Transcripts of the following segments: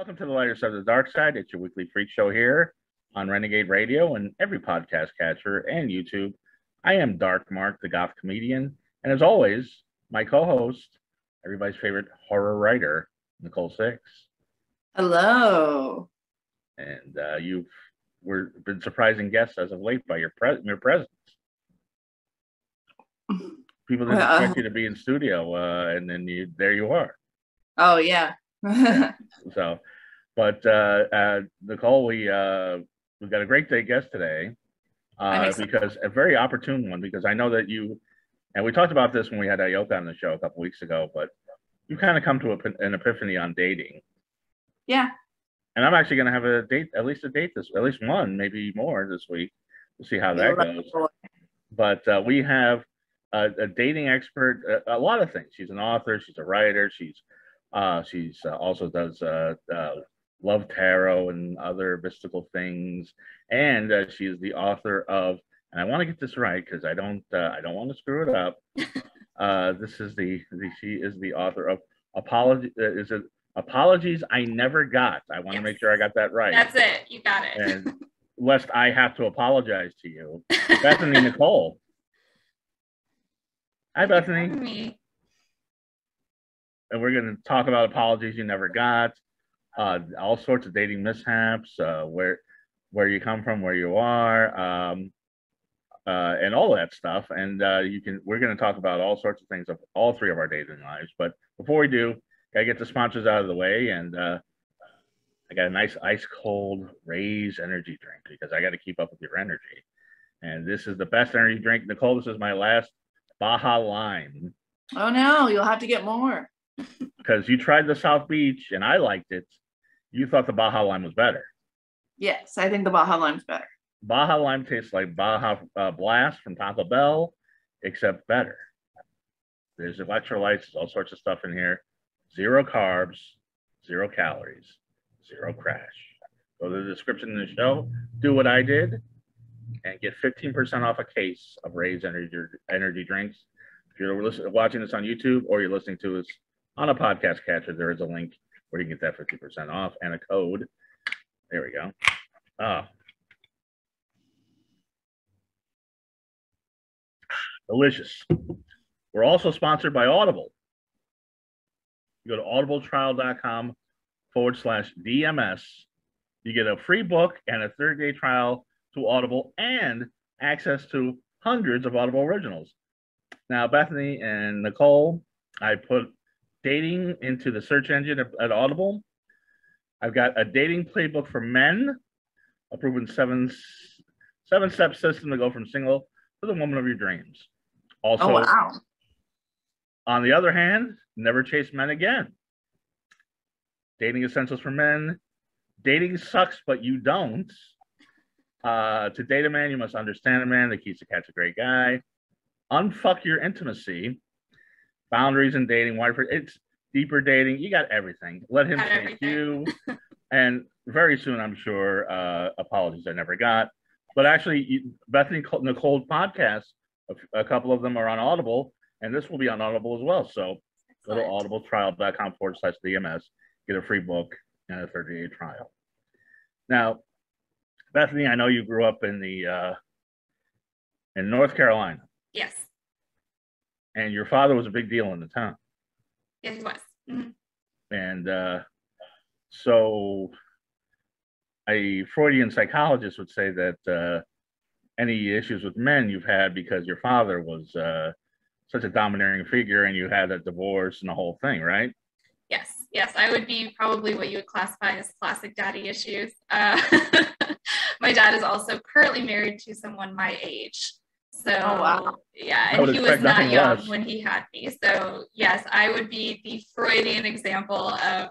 Welcome to the lighter side of the dark side. It's your weekly freak show here on Renagade Radio and every podcast catcher and YouTube. I am Dark Mark, the goth comedian, and as always, my co-host, everybody's favorite horror writer, Nicole Six. Hello. And you've been surprising guests as of late by your presence. People didn't expect you to be in studio, and then there you are. Oh yeah. So, but Nicole, we got a great day guest today, because a very opportune one. Because I know that you, and we talked about this when we had Ayoka on the show a couple weeks ago, but you kind of come to an epiphany on dating. Yeah. And I'm actually going to have at least one, maybe more this week. We'll see how that goes. But we have a dating expert, a lot of things. She's an author, she's a writer, she's also does love tarot and other mystical things, and she is the author of, and I want to get this right because I don't want to screw it up. She is the author of Apologies I Never Got. I want to make sure I got that right. That's it. You got it. And lest I have to apologize to you, Bethany Nicole. Hi, Bethany. And we're going to talk about apologies you never got, all sorts of dating mishaps, where you come from, where you are, and all that stuff. And we're going to talk about all sorts of things of all three of our dating lives. But before we do, gotta get the sponsors out of the way. And I got a nice ice cold Raze energy drink because I got to keep up with your energy. And this is the best energy drink, Nicole. This is my last Baja Lime. Oh no, you'll have to get more. Because you tried the South Beach and I liked it. You thought the Baja Lime was better. Yes, I think the Baja Lime's better. Baja Lime tastes like Baja Blast from Taco Bell, except better. There's electrolytes, there's all sorts of stuff in here. 0 carbs, 0 calories, 0 crash. Go to the description in the show, do what I did, and get 15% off a case of Raze energy drinks. If you're watching this on YouTube or you're listening to us on a podcast catcher, there is a link where you can get that 50% off and a code. There we go. Delicious. We're also sponsored by Audible. You go to audibletrial.com/DMS. You get a free book and a 30-day trial to Audible and access to hundreds of Audible originals. Now, Bethany and Nicole, I put dating into the search engine at Audible. I've got a dating playbook for men, a proven seven-step system to go from single to the woman of your dreams. Also, wow. On the other hand, never chase men again. Dating essentials for men. Dating sucks, but you don't. To date a man, you must understand a man. The keys to catch a great guy. Unfuck your intimacy. Boundaries in dating. It's deeper dating. You got everything. Let him take you. And very soon, I'm sure, apologies I never got. But actually, Bethany Nicole podcast, a couple of them are on Audible, and this will be on Audible as well. So go to audibletrial.com/DMS, get a free book and a 30-day trial. Now, Bethany, I know you grew up in North Carolina. Yes. And your father was a big deal in the town. Yes, he was. Mm-hmm. And so a Freudian psychologist would say that any issues with men you've had because your father was such a domineering figure and you had a divorce and the whole thing, right? Yes, I would be probably what you would classify as classic daddy issues. My dad is also currently married to someone my age. So, wow. Yeah, and he was not young when he had me. So, yes, I would be the Freudian example of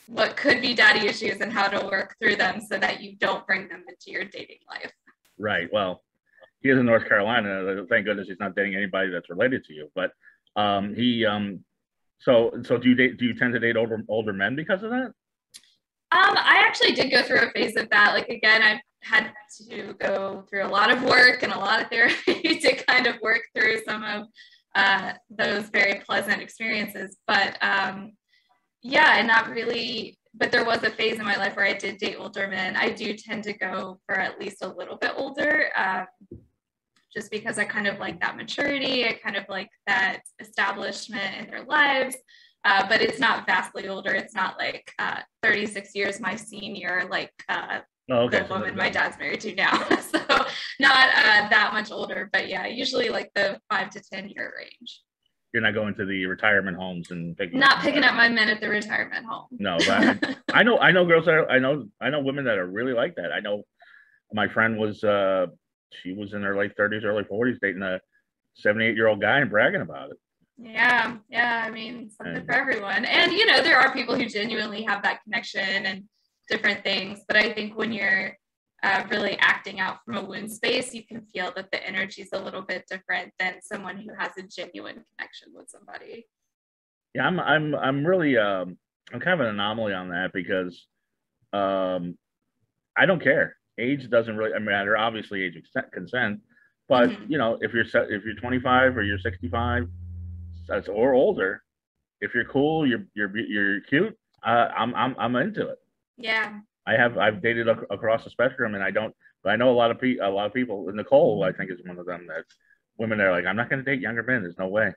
what could be daddy issues and how to work through them so that you don't bring them into your dating life. Right. Well, he is in North Carolina. Thank goodness he's not dating anybody that's related to you. But so do you tend to date older men because of that? I actually did go through a phase of that. Like, again, I've had to go through a lot of work and a lot of therapy to kind of work through some of those very pleasant experiences. But Yeah, and not really, but there was a phase in my life where I did date older men. I do tend to go for at least a little bit older, just because I kind of like that maturity. I kind of like that establishment in their lives. But it's not vastly older. It's not like 36 years my senior, like the woman my dad's married to now. So not that much older, but yeah, usually like the 5 to 10 year range. You're not going to the retirement homes and picking up my men at the retirement home. No, but I know girls that I know women that are really like that. I know my friend was she was in her late 30s, early 40s, dating a 78-year-old guy and bragging about it. Yeah. I mean, something for everyone. And you know, there are people who genuinely have that connection and different things. But I think when you're really acting out from a wound space, you can feel that the energy is a little bit different than someone who has a genuine connection with somebody. Yeah, I'm really I'm kind of an anomaly on that because I don't care. Age doesn't really matter. Obviously, age consent, but you know, if you're 25 or you're 65 or older, if you're cool, you're cute, I'm into it. Yeah. I've dated across the spectrum, and but I know a lot of people. Nicole, I think, is one of them. That women are like, I'm not going to date younger men. There's no way.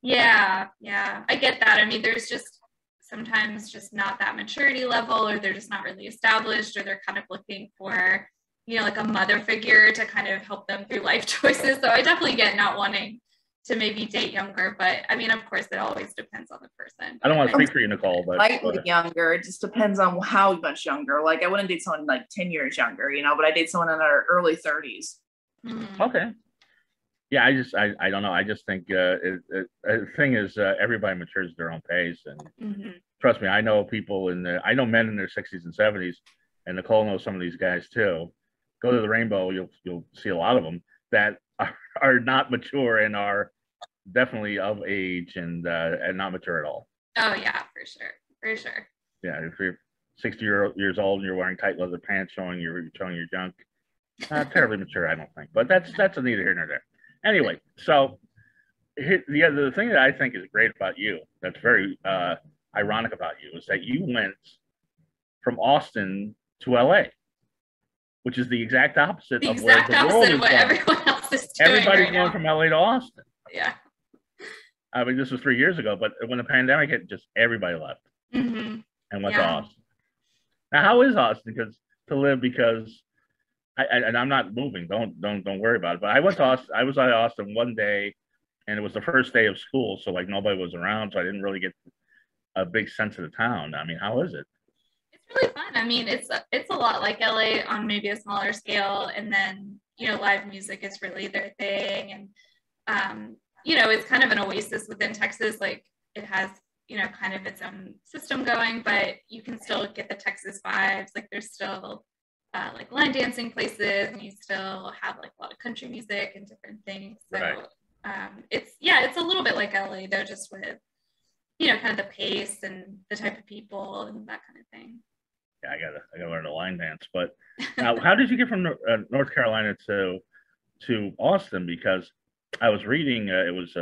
Yeah, I get that. I mean, there's just sometimes just not that maturity level, or they're just not really established, or they're kind of looking for, you know, like a mother figure to kind of help them through life choices. So I definitely get not wanting to maybe date younger, but I mean, of course, it always depends on the person. I don't want to speak for you, Nicole, but slightly younger. It just depends on how much younger. Like, I wouldn't date someone like 10 years younger, you know, but I date someone in their early 30s. Okay. Yeah, I don't know. I just think the thing is everybody matures at their own pace, and trust me, I know men in their 60s and 70s, and Nicole knows some of these guys too. Go to the Rainbow, you'll see a lot of them that are not mature and are definitely of age and not mature at all. Oh yeah, for sure. Yeah, if you're 60 years old and you're wearing tight leather pants showing your junk, not terribly mature, I don't think. But that's a neither here nor there. Anyway, so the thing that I think is great about you, that's very ironic about you, is that you went from Austin to LA, which is the exact opposite of where the world is going. Everyone else is doing. Everybody's going from LA to Austin. Yeah. I mean, this was 3 years ago, but when the pandemic hit, just everybody left and went to Austin. Now, how is Austin to live? Because I'm not moving. Don't worry about it. But I went to Austin. I was at Austin one day, and it was the first day of school, so like nobody was around, so I didn't really get a big sense of the town. I mean, how is it? It's really fun. I mean, it's a lot like LA on maybe a smaller scale, and then you know, live music is really their thing, and you know, it's kind of an oasis within Texas. Like it has, you know, kind of its own system going, but you can still get the Texas vibes. Like there's still like line dancing places, and you still have like a lot of country music and different things. So it's a little bit like LA though, just with, you know, kind of the pace and the type of people and that kind of thing. Yeah, I gotta learn a line dance. But now, how did you get from North Carolina to Austin? Because I was reading, it was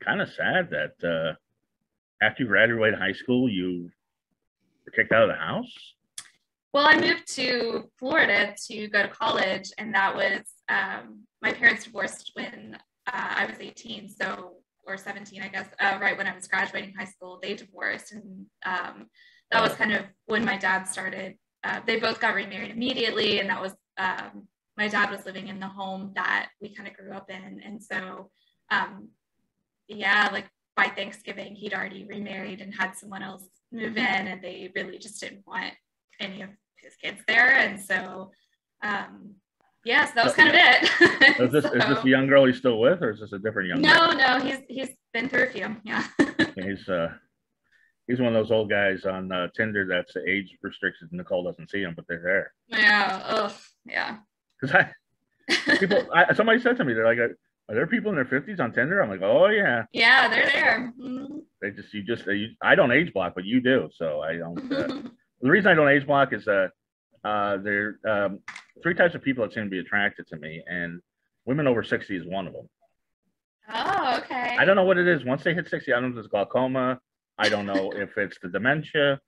kind of sad that after you graduated high school, you were kicked out of the house. Well, I moved to Florida to go to college, and that was my parents divorced when I was 18, or 17, I guess, right when I was graduating high school. They divorced, and that was kind of when my dad started. They both got remarried immediately, and that was my dad was living in the home that we kind of grew up in. And so, like by Thanksgiving, he'd already remarried and had someone else move in, and they really just didn't want any of his kids there. And so, so that was kind of it. Is this the young girl he's still with, or is this a different young girl? No, he's been through a few. Yeah. He's one of those old guys on Tinder that's age restricted. Nicole doesn't see them, but they're there. Yeah. Oh, yeah. Because somebody said to me, they're like, are there people in their 50s on Tinder? I'm like, oh yeah. Yeah, they're there. I don't age block, but you do. So I don't. The reason I don't age block is there are 3 types of people that seem to be attracted to me, and women over 60 is one of them. Oh, okay. I don't know what it is. Once they hit 60, I don't know if it's glaucoma, I don't know if it's the dementia,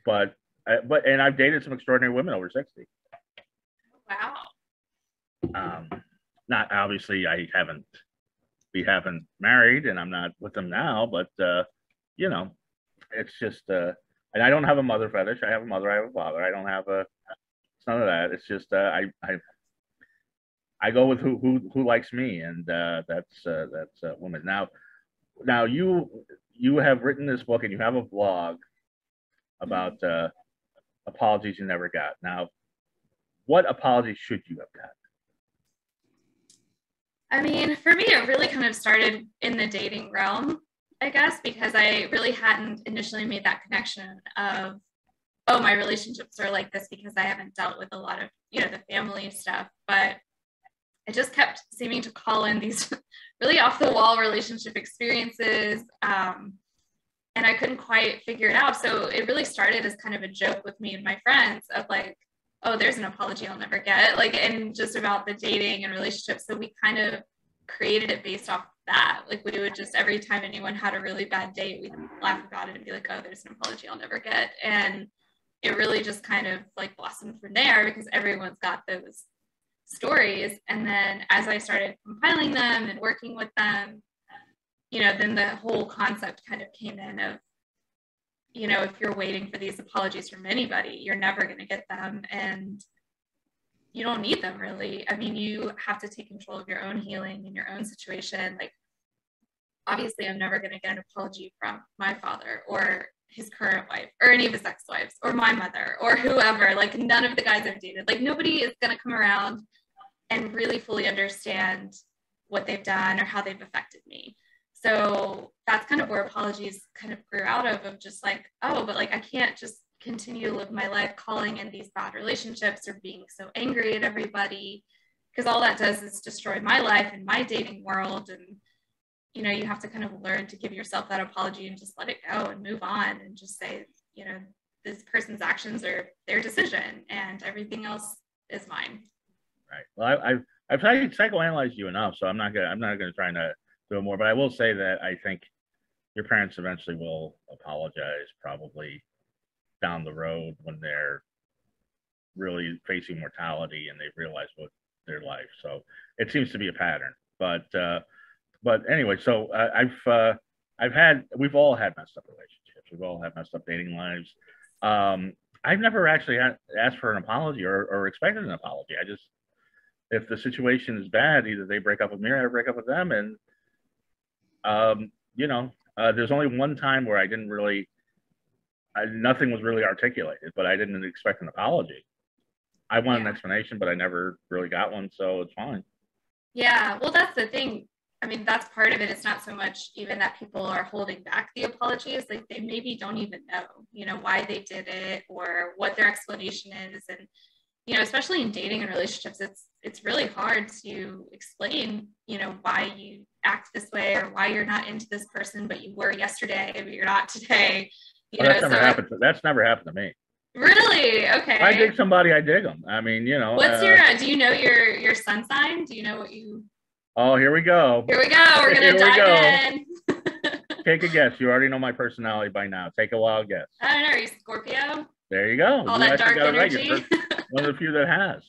but and I've dated some extraordinary women over 60. Wow. Not obviously, we haven't married, and I'm not with them now, but you know, it's just and I don't have a mother fetish. I have a mother, I have a father. I don't have it's none of that. It's just I go with who likes me, and that's a woman. Now you have written this book and you have a blog about apologies you never got. Now, what apologies should you have got? I mean, for me, it really kind of started in the dating realm, I guess, because I really hadn't initially made that connection of, oh, my relationships are like this because I haven't dealt with a lot of, the family stuff. But I just kept seeming to call in these really off the wall relationship experiences. And I couldn't quite figure it out. So it really started as kind of a joke with me and my friends of like, oh, there's an apology I'll never get, like, and just about the dating and relationships. So we kind of created it based off that. Like, we would just, every time anyone had a really bad date, we'd laugh about it and be like, oh, there's an apology I'll never get. And it really just kind of like blossomed from there because everyone's got those stories. And then as I started compiling them and working with them, then the whole concept kind of came in of, if you're waiting for these apologies from anybody, you're never going to get them, and you don't need them really. I mean, you have to take control of your own healing and your own situation. Like, obviously, I'm never going to get an apology from my father or his current wife or any of his ex-wives or my mother or whoever. Like, none of the guys I've dated, like, nobody is going to come around and really fully understand what they've done or how they've affected me. So that's kind of where apologies kind of grew out of just like, oh, but like, I can't just continue to live my life calling in these bad relationships or being so angry at everybody, because all that does is destroy my life and my dating world. And, you have to kind of learn to give yourself that apology and just let it go and move on and just say, this person's actions are their decision and everything else is mine. Right. Well, I've psychoanalyzed you enough, so I'm not gonna try to do more, but I will say that I think your parents eventually will apologize, probably down the road when they're really facing mortality and they've realized what their life. So it seems to be a pattern. But anyway, so we've all had messed up relationships. We've all had messed up dating lives. I've never actually asked for an apology or expected an apology. I just, if the situation is bad, either they break up with me or I break up with them. And there's only one time where I didn't really, nothing was really articulated, but I didn't expect an apology. I want an explanation, but I never really got one, so it's fine. Yeah, well, that's the thing. I mean, that's part of it. It's not so much even that people are holding back the apologies. Like, they maybe don't even know, why they did it or what their explanation is. And, especially in dating and relationships, it's really hard to explain, why you act this way or why you're not into this person, but you were yesterday, but you're not today. That's never happened to me. Really? Okay. If I dig somebody, I dig them. I mean, What's do you know your sun sign? Do you know what you? Oh, here we go. Here we go. We're going to dive in. Take a guess. You already know my personality by now. Take a wild guess. I don't know. Are you Scorpio? There you go. All that dark energy. Right. One of the few that has.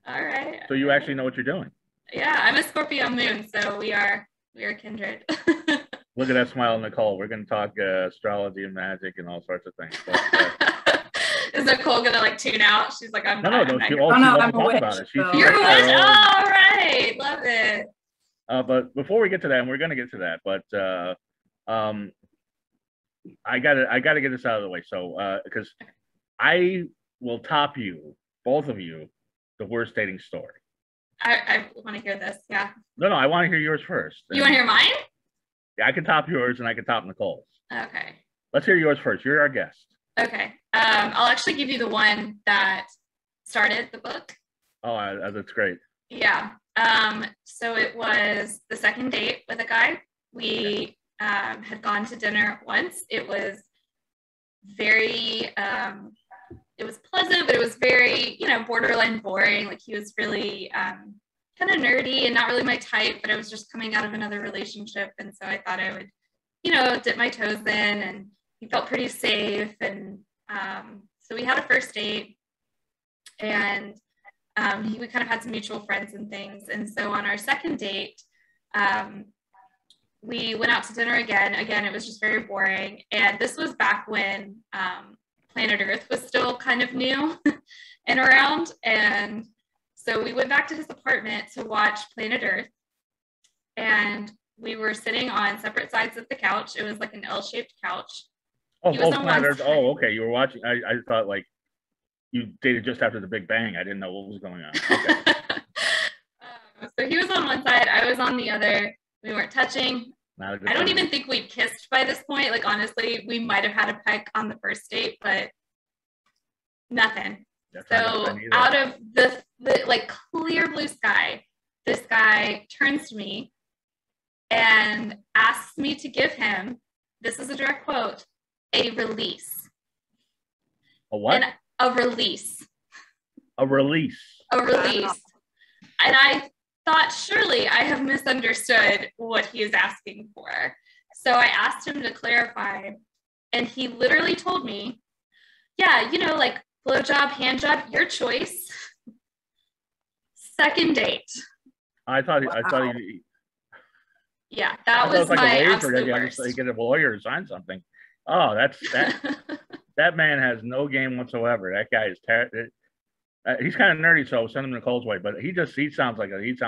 All right. So you actually know what you're doing. Yeah, I'm a Scorpio moon, so we are kindred. Look at that smile, Nicole. We're going to talk astrology and magic and all sorts of things. But, is Nicole going to tune out? She's like, I'm not. No, she wants to talk about it. You're a witch. All right. Love it. But before we get to that, and we're going to get to that, but I gotta get this out of the way. So because I will top you, both of you, the worst dating story. I want to hear this. Yeah. No, I want to hear yours first. You want to hear mine? Yeah, I can top yours and I can top Nicole's. Okay. Let's hear yours first. You're our guest. Okay. I'll actually give you the one that started the book. Oh, that's great. Yeah. So it was the second date with a guy. We had gone to dinner once. It was very, it was pleasant, but it was very, borderline boring. Like, he was really kind of nerdy and not really my type, but I was just coming out of another relationship. And so I thought I would, dip my toes in and he felt pretty safe. And so we had a first date, and we kind of had some mutual friends and things. And so on our second date, we went out to dinner again. Again, it was just very boring. And this was back when Planet Earth was still kind of new and around. And so we went back to his apartment to watch Planet Earth. And we were sitting on separate sides of the couch. It was like an L-shaped couch. Oh, Planet Earth. Oh, okay. You were watching. I thought like you dated just after the Big Bang. I didn't know what was going on. Okay. So he was on one side, I was on the other. We weren't touching. I don't even think we'd kissed by this point. Like, honestly, we might have had a peck on the first date, but nothing. So out of the like clear blue sky, this guy turns to me and asks me to give him, this is a direct quote, a release. A what? A release. A release. A release. And I thought, surely I have misunderstood what he is asking for. So I asked him to clarify, and he literally told me, yeah, you know, like blowjob, hand job, your choice. Second date. I thought yeah, that was like my absolute worst. Like get a lawyer to sign something. Oh, that man has no game whatsoever. That guy is he's kind of nerdy, so send him Nicole's way. But he sounds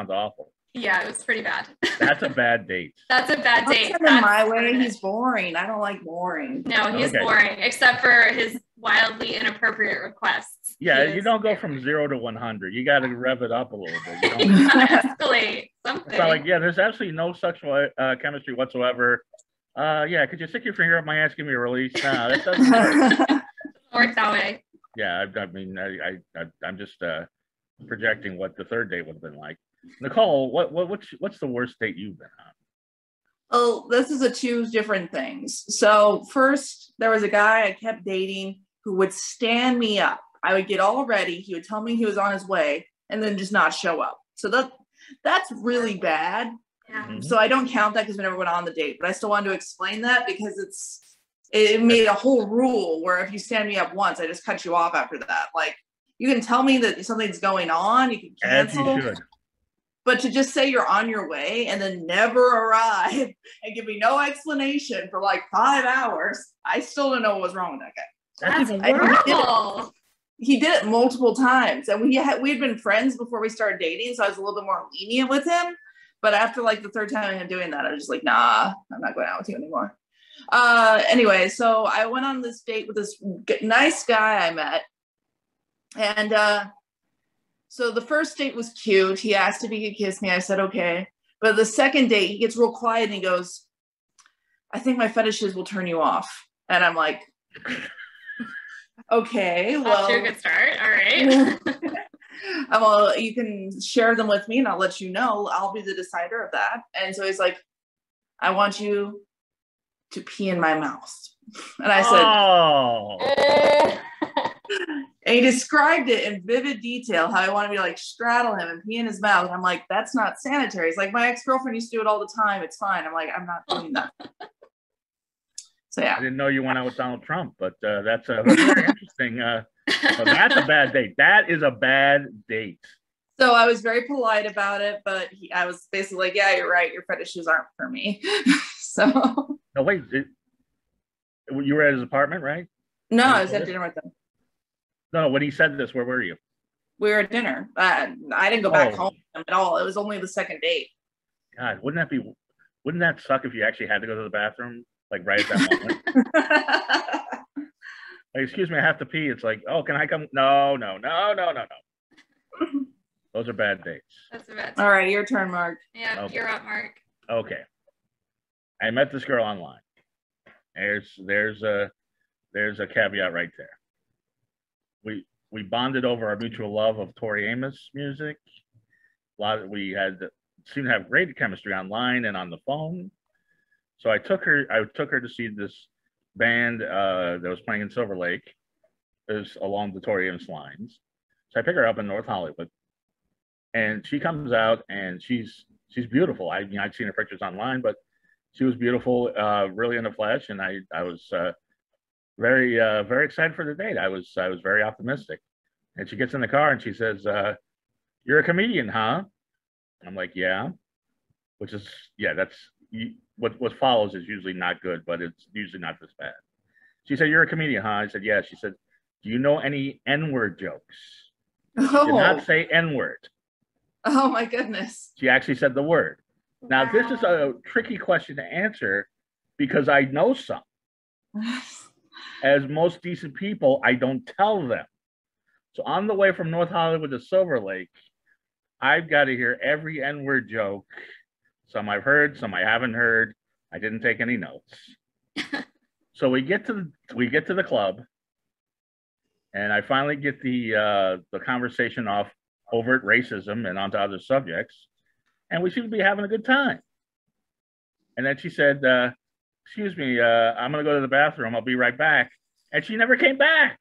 awful. Yeah, it was pretty bad. That's a bad date. That's a bad date. Send him my way. He's boring. I don't like boring. No, he's boring, except for his wildly inappropriate requests. Yeah, you don't go from 0 to 100. You got to rev it up a little bit. You escalate something. It's not like, yeah, there's absolutely no sexual chemistry whatsoever. Yeah, could you stick your finger up my ass, give me a release? No, that doesn't work. Doesn't work that way. Yeah, I mean, I'm just projecting what the third date would have been like. Nicole, what's the worst date you've been on? Oh, this is two different things. So first, there was a guy I kept dating who would stand me up. I would get all ready. He would tell me he was on his way and then just not show up. So that's really bad. Yeah. Mm-hmm. So I don't count that because we never went on the date, but I still wanted to explain that because it made a whole rule where if you stand me up once, I just cut you off after that. Like, you can tell me that something's going on, you can cancel. As you should. But to just say you're on your way and then never arrive and give me no explanation for like 5 hours, I still don't know what was wrong with that guy. That's horrible. He did it multiple times, and we had been friends before we started dating, so I was a little bit more lenient with him. But after like the third time of him doing that, I was just like, nah, I'm not going out with you anymore. Anyway, so I went on this date with this nice guy I met, and so the first date was cute. He asked if he could kiss me. I said okay. But the second date, he gets real quiet and he goes, I think my fetishes will turn you off. And I'm like, okay, well. That's a good start. All right. Well, you can share them with me and I'll let you know. I'll be the decider of that. And so he's like, I want you to pee in my mouth. And I said, oh. And he described it in vivid detail, how I wanted me to like straddle him and pee in his mouth. And I'm like, that's not sanitary. He's like, my ex-girlfriend used to do it all the time. It's fine. I'm like, I'm not doing that. So yeah. I didn't know you went out with Donald Trump, but that's very interesting. So that's a bad date. That is a bad date. So I was very polite about it, but I was basically like, yeah, you're right. Your fetishes aren't for me. So. No, wait. You were at his apartment, right? No, I was at dinner with him. No, when he said this, where were you? We were at dinner. I didn't go back home at all. It was only the second date. God, wouldn't that suck if you actually had to go to the bathroom, like right at that moment? Like, excuse me, I have to pee. It's like, oh, can I come? No. Those are bad dates. That's a bad. All right, your turn, Mark. Yeah, okay. You're up, Mark. Okay. I met this girl online. There's a caveat right there. We bonded over our mutual love of Tori Amos music. We seemed to have great chemistry online and on the phone. So I took her to see this band that was playing in Silver Lake. It was along the Tori Amos lines. So I pick her up in North Hollywood, and she comes out and she's beautiful. I'd seen her pictures online, but she was beautiful, really in the flesh. And I was very excited for the date. I was very optimistic. And she gets in the car and she says, "You're a comedian, huh?" I'm like, "Yeah," which is, yeah, that's what follows is usually not good, but it's usually not this bad. She said, "You're a comedian, huh?" I said, "Yeah." She said, "Do you know any N-word jokes?" She did not say N-word. Oh my goodness. She actually said the word. Now, this is a tricky question to answer because I know some. As most decent people, I don't tell them. So on the way from North Hollywood to Silver Lake, I've got to hear every N-word joke. Some I've heard, some I haven't heard. I didn't take any notes. So we get to the club, and I finally get the conversation off overt racism and onto other subjects, and we seem to be having a good time. And then she said, "Excuse me, I'm going to go to the bathroom. I'll be right back." And she never came back.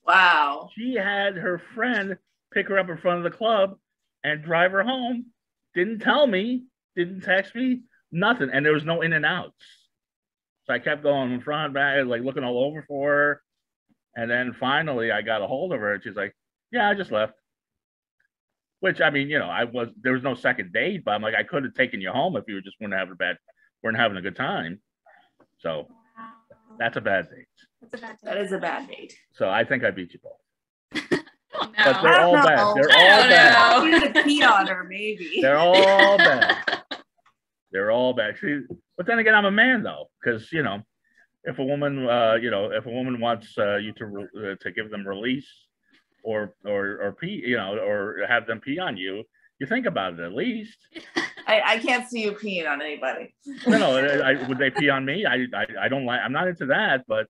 Wow. She had her friend pick her up in front of the club and drive her home. Didn't tell me, didn't text me, nothing. And there was no in and outs. So I kept going in front, back, like looking all over for her. And then finally I got a hold of her and she's like, "Yeah, I just left." Which, I mean, you know, there was no second date, but I'm like, I could have taken you home if you just weren't having a good time. So that's a bad date. That is a bad date. So I think I beat you both. Oh, no. But they're all bad. They're all bad. You had to pee on her, maybe. They're all bad. They're all bad. See, but then again, I'm a man though, because you know, if a woman wants you to give them release or pee, you know, or have them pee on you, you think about it at least. I can't see you peeing on anybody. No, would they pee on me? I don't like. I'm not into that, but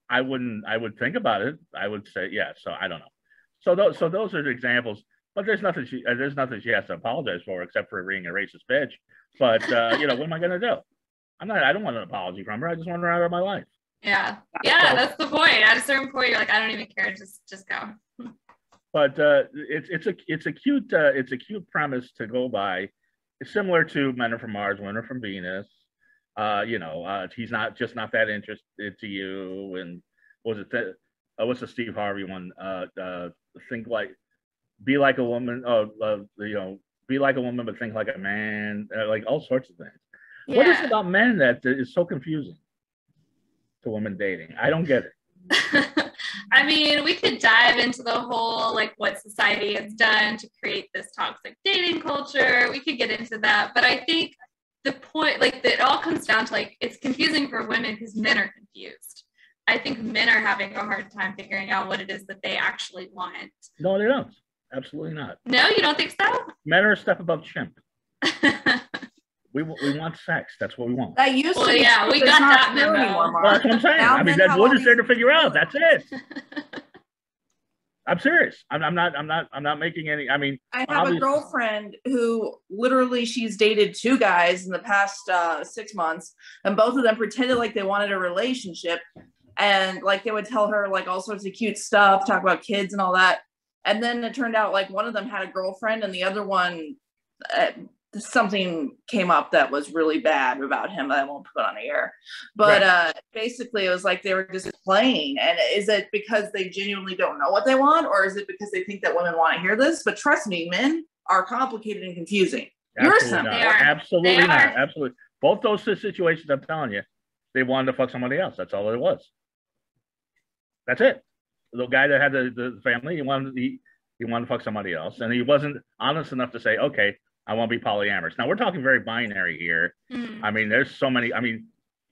I would think about it. I would say yeah. So I don't know. So those are the examples. But there's nothing she has to apologize for except for being a racist bitch. But you know, what am I gonna do? I don't want an apology from her. I just want her out of my life. Yeah, that's the point. At a certain point, you're like, I don't even care. Just go. But it's a cute premise to go by. It's similar to Men Are From Mars, Women Are From Venus. You know, he's not that interested to you. And what's the Steve Harvey one? Be like a woman. You know, be like a woman, but think like a man. Like all sorts of things. Yeah. What is it about men that is so confusing to women dating? I don't get it. I mean, we could dive into the whole, like, what society has done to create this toxic dating culture. We could get into that. But I think the point, like, it all comes down to, like, it's confusing for women because men are confused. I think men are having a hard time figuring out what it is that they actually want. No, they don't. Absolutely not. No, you don't think so? Men are a step above chimp. We want sex. That's what we want. That used to be. Yeah, we got that memo. Anymore, well, that's what I'm saying. Now I mean, that's what is there to figure out. That's it. I'm serious. I'm not making any. I mean, I have a girlfriend who literally she's dated 2 guys in the past 6 months, and both of them pretended like they wanted a relationship, and like they would tell her like all sorts of cute stuff, talk about kids and all that, and then it turned out like one of them had a girlfriend, and the other one. Something came up that was really bad about him that I won't put on air. But right. Basically it was like they were just playing. And is it because they genuinely don't know what they want? Or is it because they think that women want to hear this? But trust me, men are complicated and confusing. Absolutely not. Absolutely not. Absolutely. Both those situations, I'm telling you, they wanted to fuck somebody else. That's all it was. That's it. The guy that had the family, he wanted to fuck somebody else. And he wasn't honest enough to say, okay, I want to be polyamorous. Now, we're talking very binary here. Mm. I mean, there's so many. I mean,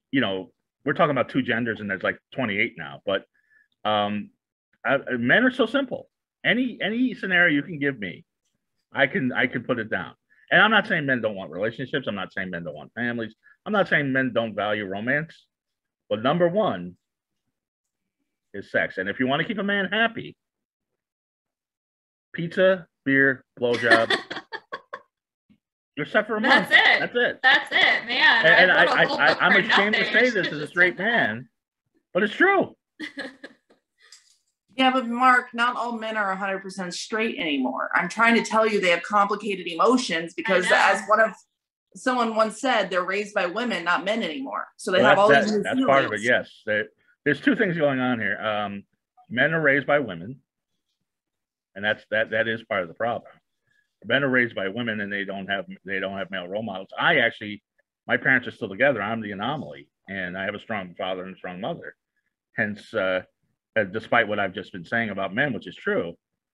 you know, we're talking about 2 genders and there's like 28 now. But men are so simple. Any scenario you can give me, I can put it down. And I'm not saying men don't want relationships. I'm not saying men don't want families. I'm not saying men don't value romance. But number 1 is sex. And if you want to keep a man happy, pizza, beer, blowjob. You're set for a month. That's it, man. And I'm ashamed to say this as a straight man, but it's true. Yeah, but Mark, not all men are 100% straight anymore. I'm trying to tell you they have complicated emotions because as one of someone once said they're raised by women, not men anymore. So they have all these new that's part of it. Yes, there's two things going on here. Men are raised by women, and that is part of the problem. Men are raised by women, and they don't have male role models. My parents are still together. I'm the anomaly, and I have a strong father and a strong mother. Hence, despite what I've just been saying about men, which is true,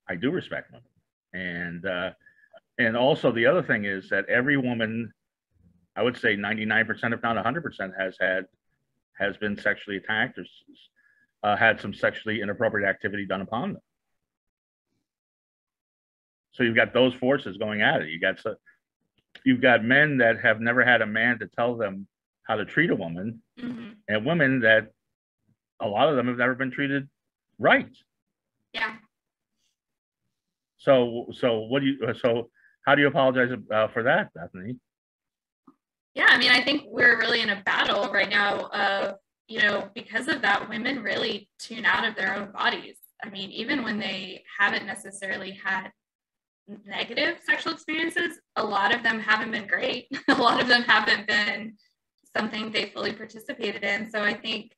I do respect women. And also the other thing is that every woman, I would say 99%, if not 100%, has been sexually attacked or had some sexually inappropriate activity done upon them. So you've got those forces going at it. You've got men that have never had a man to tell them how to treat a woman, and women that a lot of them have never been treated right. Yeah. So how do you apologize for that, Bethany? Yeah, I mean, I think we're really in a battle right now of, because of that, women really tune out of their own bodies. I mean, even when they haven't necessarily had negative sexual experiences, a lot of them haven't been great. A lot of them haven't been something they fully participated in. So I think,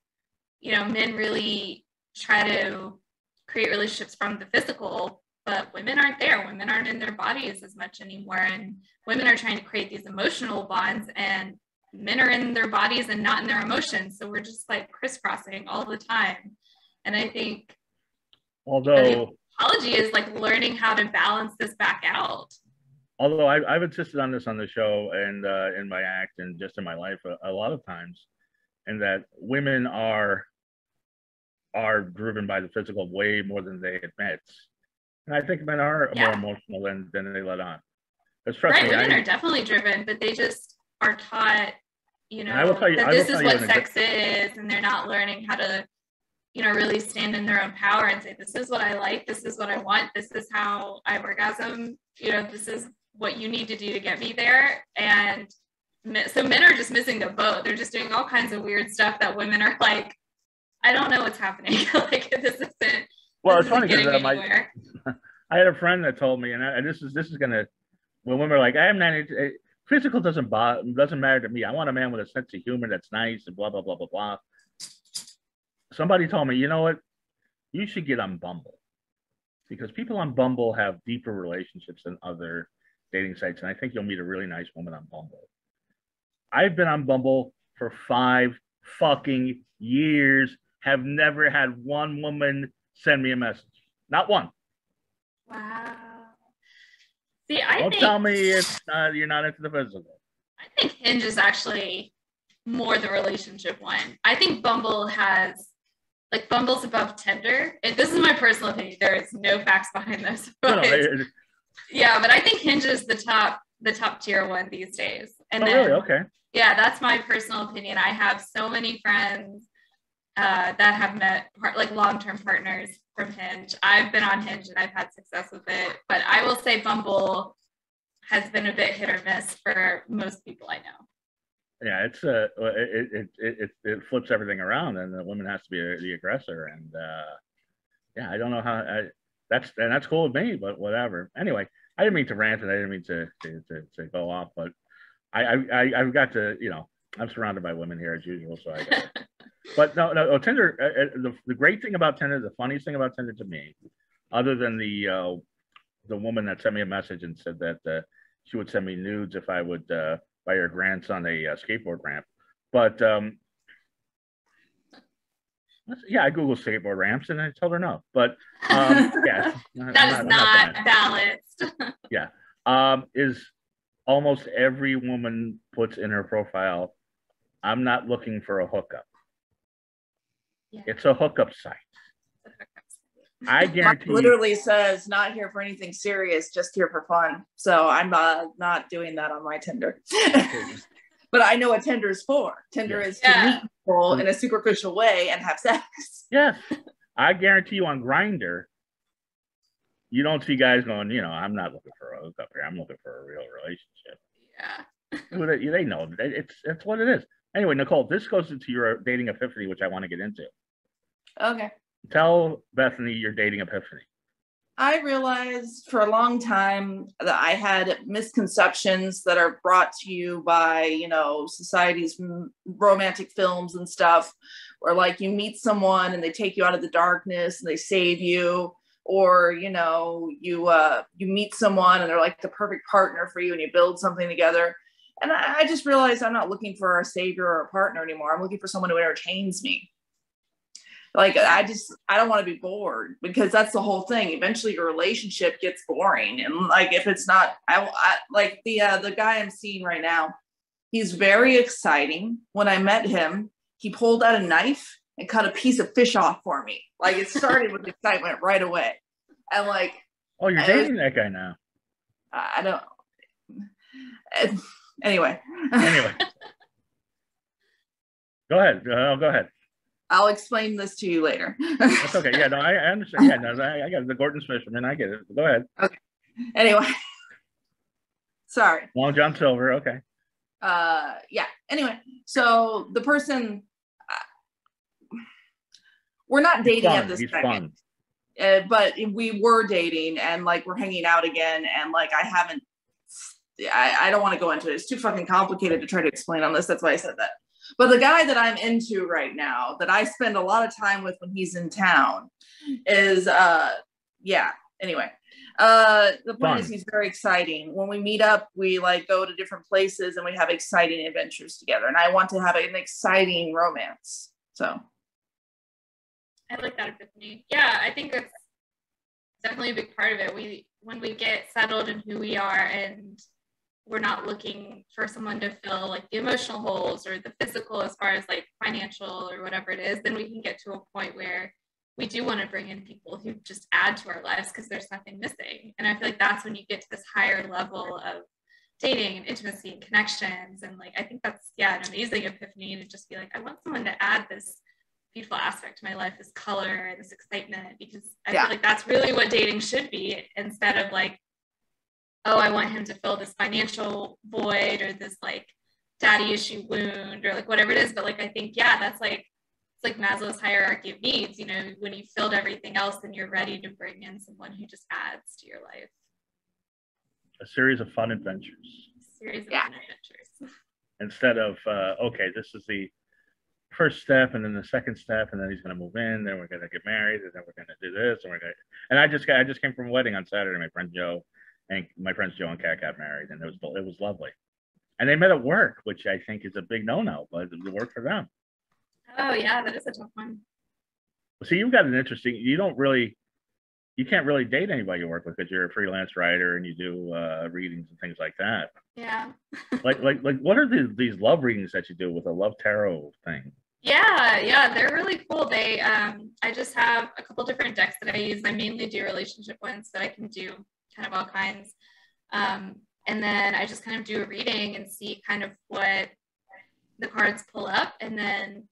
men really try to create relationships from the physical, but women aren't there. Women aren't in their bodies as much anymore. And women are trying to create these emotional bonds, and men are in their bodies and not in their emotions. So we're just like crisscrossing all the time. And I think the apology is like learning how to balance this back out. Although I've insisted on this on the show and in my act and just in my life a lot of times, and that women are driven by the physical way more than they admit. And I think men are more emotional than they let on. Women are definitely driven, but they just are taught, that this is what sex is, and they're not learning how to, really stand in their own power and say, this is what I like, this is what I want, this is how I orgasm, this is what you need to do to get me there. And so men are just missing the boat. They're just doing all kinds of weird stuff that women are like, I don't know what's happening. Like, this isn't. Well, it's funny because I had a friend that told me, and this is gonna, when women are like, I'm not, physical doesn't matter to me. I want a man with a sense of humor that's nice and blah blah blah blah blah. Somebody told me, you know what, you should get on Bumble, because people on Bumble have deeper relationships than other dating sites, and I think you'll meet a really nice woman on Bumble. I've been on Bumble for 5 fucking years. Have never had one woman send me a message. Not one. Wow. See, Don't tell me you're not into the physical. I think Hinge is actually more the relationship one. I think Bumble has, Bumble's above Tinder. And this is my personal opinion. There is no facts behind this. But but I think Hinge is the top tier one these days. And really? Okay. Yeah, that's my personal opinion. I have so many friends that have met long-term partners from Hinge. I've been on Hinge and I've had success with it, but I will say Bumble has been a bit hit or miss for most people I know. Yeah, it's it flips everything around, and the woman has to be the aggressor, and I don't know how that's cool with me, but whatever. Anyway, I didn't mean to rant, and I didn't mean to go off, but I've got to, I'm surrounded by women here as usual, so I got it. But no, Tinder, the great thing about Tinder, the funniest thing about Tinder to me, other than the woman that sent me a message and said that she would send me nudes if I would buy her grandson a skateboard ramp. But I Googled skateboard ramps and I told her no. But that is not balanced. Is almost every woman puts in her profile, I'm not looking for a hookup. Yeah. It's a hookup site. I guarantee literally says not here for anything serious, just here for fun. So I'm not doing that on my Tinder. But I know what Tinder is for. Tinder is to meet people in a superficial way and have sex. Yes. I guarantee you on Grindr, you don't see guys going, I'm not looking for a hookup here. I'm looking for a real relationship. Yeah. They know. It's what it is. Anyway, Nicole, this goes into your dating epiphany, which I want to get into. Okay. Tell Bethany your dating epiphany. I realized for a long time that I had misconceptions that are brought to you by, you know, society's romantic films and stuff, where like you meet someone and they take you out of the darkness and they save you, or you know, you meet someone and they're like the perfect partner for you and you build something together. And I just realized I'm not looking for a savior or a partner anymore. I'm looking for someone who entertains me. Like, I don't want to be bored, because that's the whole thing. Eventually your relationship gets boring. And like, if it's not, I like the guy I'm seeing right now, he's very exciting. When I met him, he pulled out a knife and cut a piece of fish off for me. Like, it started with excitement right away. And like, oh, you're dating that guy now. I don't, anyway. Go ahead. Go ahead. I'll explain this to you later. That's okay. Yeah, no, I understand. Yeah, no, I got the Gordon's fisherman. I get it. Go ahead. Okay. Anyway, sorry. Long John Silver. Okay. Yeah. Anyway, so the person, we're not dating at this second, but we were dating, and like we're hanging out again, and like I don't want to go into it. It's too fucking complicated to try to explain on this. That's why I said that. But the guy that I'm into right now, that I spend a lot of time with when he's in town, is yeah. Anyway, the point is, he's very exciting. When we meet up, we like go to different places and we have exciting adventures together. And I want to have an exciting romance. So I like that, Bethany. Yeah, I think that's definitely a big part of it. When we get settled in who we are, and we're not looking for someone to fill like the emotional holes or the physical as far as like financial or whatever it is, then we can get to a point where we do want to bring in people who just add to our lives because there's nothing missing. And I feel like that's when you get to this higher level of dating and intimacy and connections. And like, I think that's, yeah, an amazing epiphany to just be like, I want someone to add this beautiful aspect to my life, this color, this excitement, because I feel like that's really what dating should be, instead of like, oh, I want him to fill this financial void or this like daddy issue wound or like whatever it is. But like, I think, yeah, that's like, it's like Maslow's hierarchy of needs. You know, when you filled everything else, then you're ready to bring in someone who just adds to your life. A series of fun adventures. Instead of, okay, this is the first step, and then the second step, and then he's going to move in, then we're going to get married, and then we're going to do this, and we're going to, and I just came from a wedding on Saturday. My friend Joe and Kat got married, and it was lovely. And they met at work, which I think is a big no-no, but it worked for them. Oh yeah, that is a tough one. See, you've got an interesting, you can't really date anybody you work with because you're a freelance writer and you do readings and things like that. Yeah. like what are these love readings that you do with a love tarot thing? Yeah, they're really cool. They I just have a couple different decks that I use. I mainly do relationship ones, but I can do kind of all kinds. And then I just kind of do a reading and see kind of what the cards pull up. And then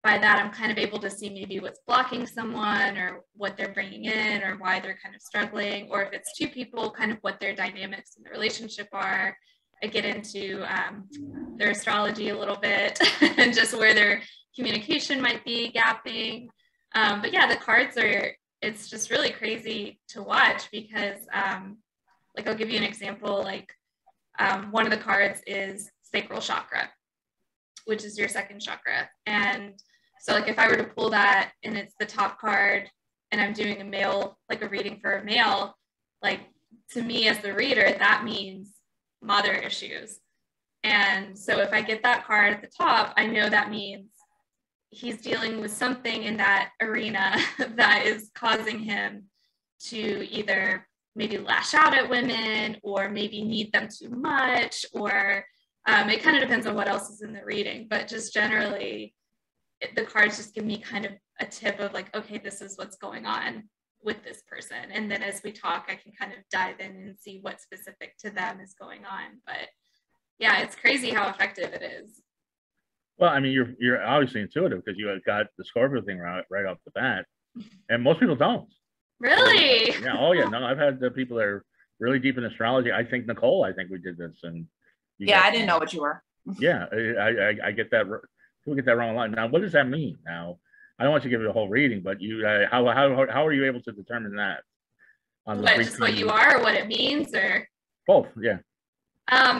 by that, I'm kind of able to see maybe what's blocking someone or what they're bringing in or why they're kind of struggling. Or if it's two people, kind of what their dynamics in the relationship are. I get into their astrology a little bit and just where their communication might be gapping. But yeah, the cards it's just really crazy to watch because like I'll give you an example, like one of the cards is sacral chakra, which is your second chakra. And so like if I were to pull that and it's the top card and I'm doing a reading for a male, like to me as the reader, that means mother issues. And so if I get that card at the top, I know that means he's dealing with something in that arena that is causing him to either maybe lash out at women or maybe need them too much, or it kind of depends on what else is in the reading. But just generally, the cards just give me kind of a tip of like, okay, this is what's going on with this person. And then as we talk, I can kind of dive in and see what specific to them is going on. But yeah, it's crazy how effective it is. Well, I mean, you're obviously intuitive because you got the Scorpio thing right off the bat, and most people don't. Really? Yeah. Oh, yeah. No, I've had the people that are really deep in astrology. I think Nicole. I think we did this, and yeah, I didn't know what you were. Yeah, I get that. People get that wrong a lot. Now, what does that mean? Now, I don't want you to give it a whole reading, but you, how are you able to determine that? On what, just what you are or what it means, or? Both, yeah.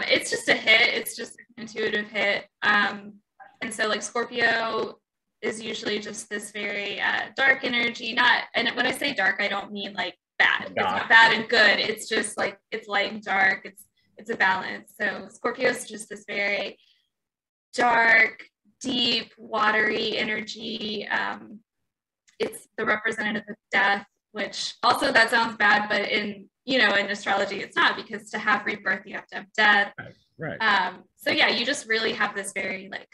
It's just a hit. It's just an intuitive hit. And so like Scorpio is usually just this very dark energy. And when I say dark, I don't mean like bad. It's not bad and good. It's just like, it's light and dark. It's a balance. So Scorpio is just this very dark, deep, watery energy. It's the representative of death, which also that sounds bad, but in astrology, it's not, because to have rebirth, you have to have death. Right. So yeah, you just really have this very like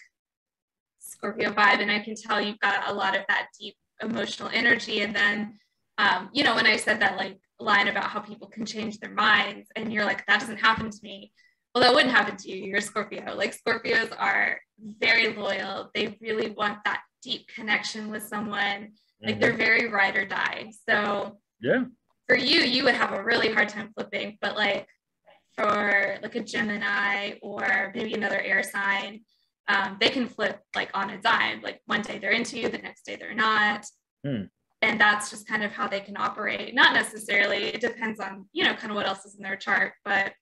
Scorpio vibe, and I can tell you've got a lot of that deep emotional energy. And then, when I said that like line about how people can change their minds, and you're like, that doesn't happen to me. Well, that wouldn't happen to you. You're a Scorpio. Like Scorpios are very loyal. They really want that deep connection with someone. Like they're very ride or die. So yeah, for you would have a really hard time flipping, but like for like a Gemini or maybe another air sign, they can flip like on a dime. Like one day they're into you, the next day they're not. And that's just kind of how they can operate. Not necessarily, it depends on, kind of what else is in their chart. But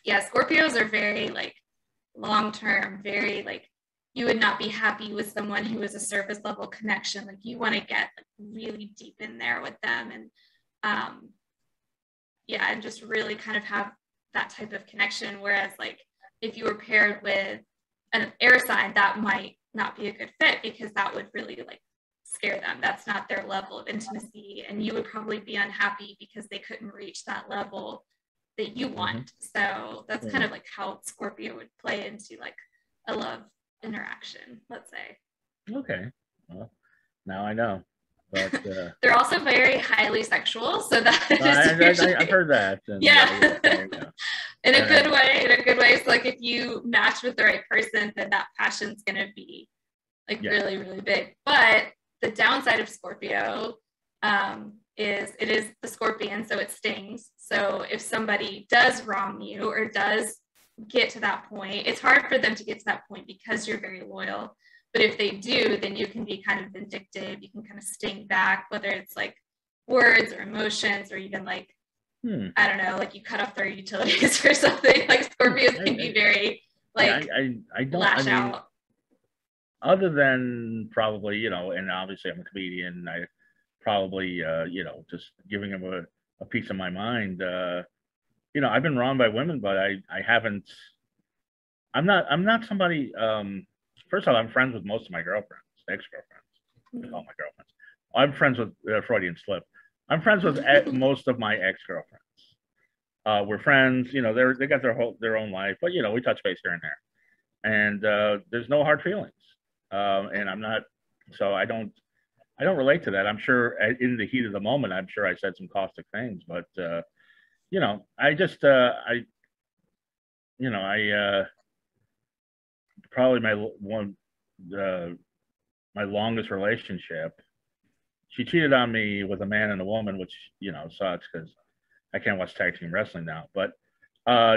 yeah, Scorpios are very like long-term, very like, you would not be happy with someone who is a surface level connection. Like you want to get like really deep in there with them, and and just really kind of have that type of connection. Whereas like if you were paired with an air sign, that might not be a good fit, because that would really like scare them. That's not their level of intimacy, and you would probably be unhappy because they couldn't reach that level that you want. So that's kind of like how Scorpio would play into like a love interaction, let's say. Okay, well, now I know. But they're also very highly sexual, so that I've heard that. And, in a good way. So like if you match with the right person, then that passion's gonna be like really, really big. But the downside of Scorpio is it is the scorpion, so it stings. So if somebody does wrong you or does get to that point, it's hard for them to get to that point because you're very loyal. But if they do, then you can be kind of vindictive. You can kind of sting back, whether it's like words or emotions, or even like, I don't know, like you cut off their utilities or something. Like Scorpios can be very like I don't lash out. Other than probably, and obviously I'm a comedian, I probably, just giving them a piece of my mind. I've been wronged by women, but I haven't. I'm not somebody. First of all, I'm friends with most of my girlfriends, ex-girlfriends. All my girlfriends. I'm friends with Freudian slip. I'm friends with most of my ex-girlfriends. We're friends. They got their own life, but we touch base here and there, and there's no hard feelings. And I'm not. So I don't relate to that. I'm sure in the heat of the moment, I'm sure I said some caustic things, but I just probably my longest relationship, she cheated on me with a man and a woman, which sucks because I can't watch tag team wrestling now. But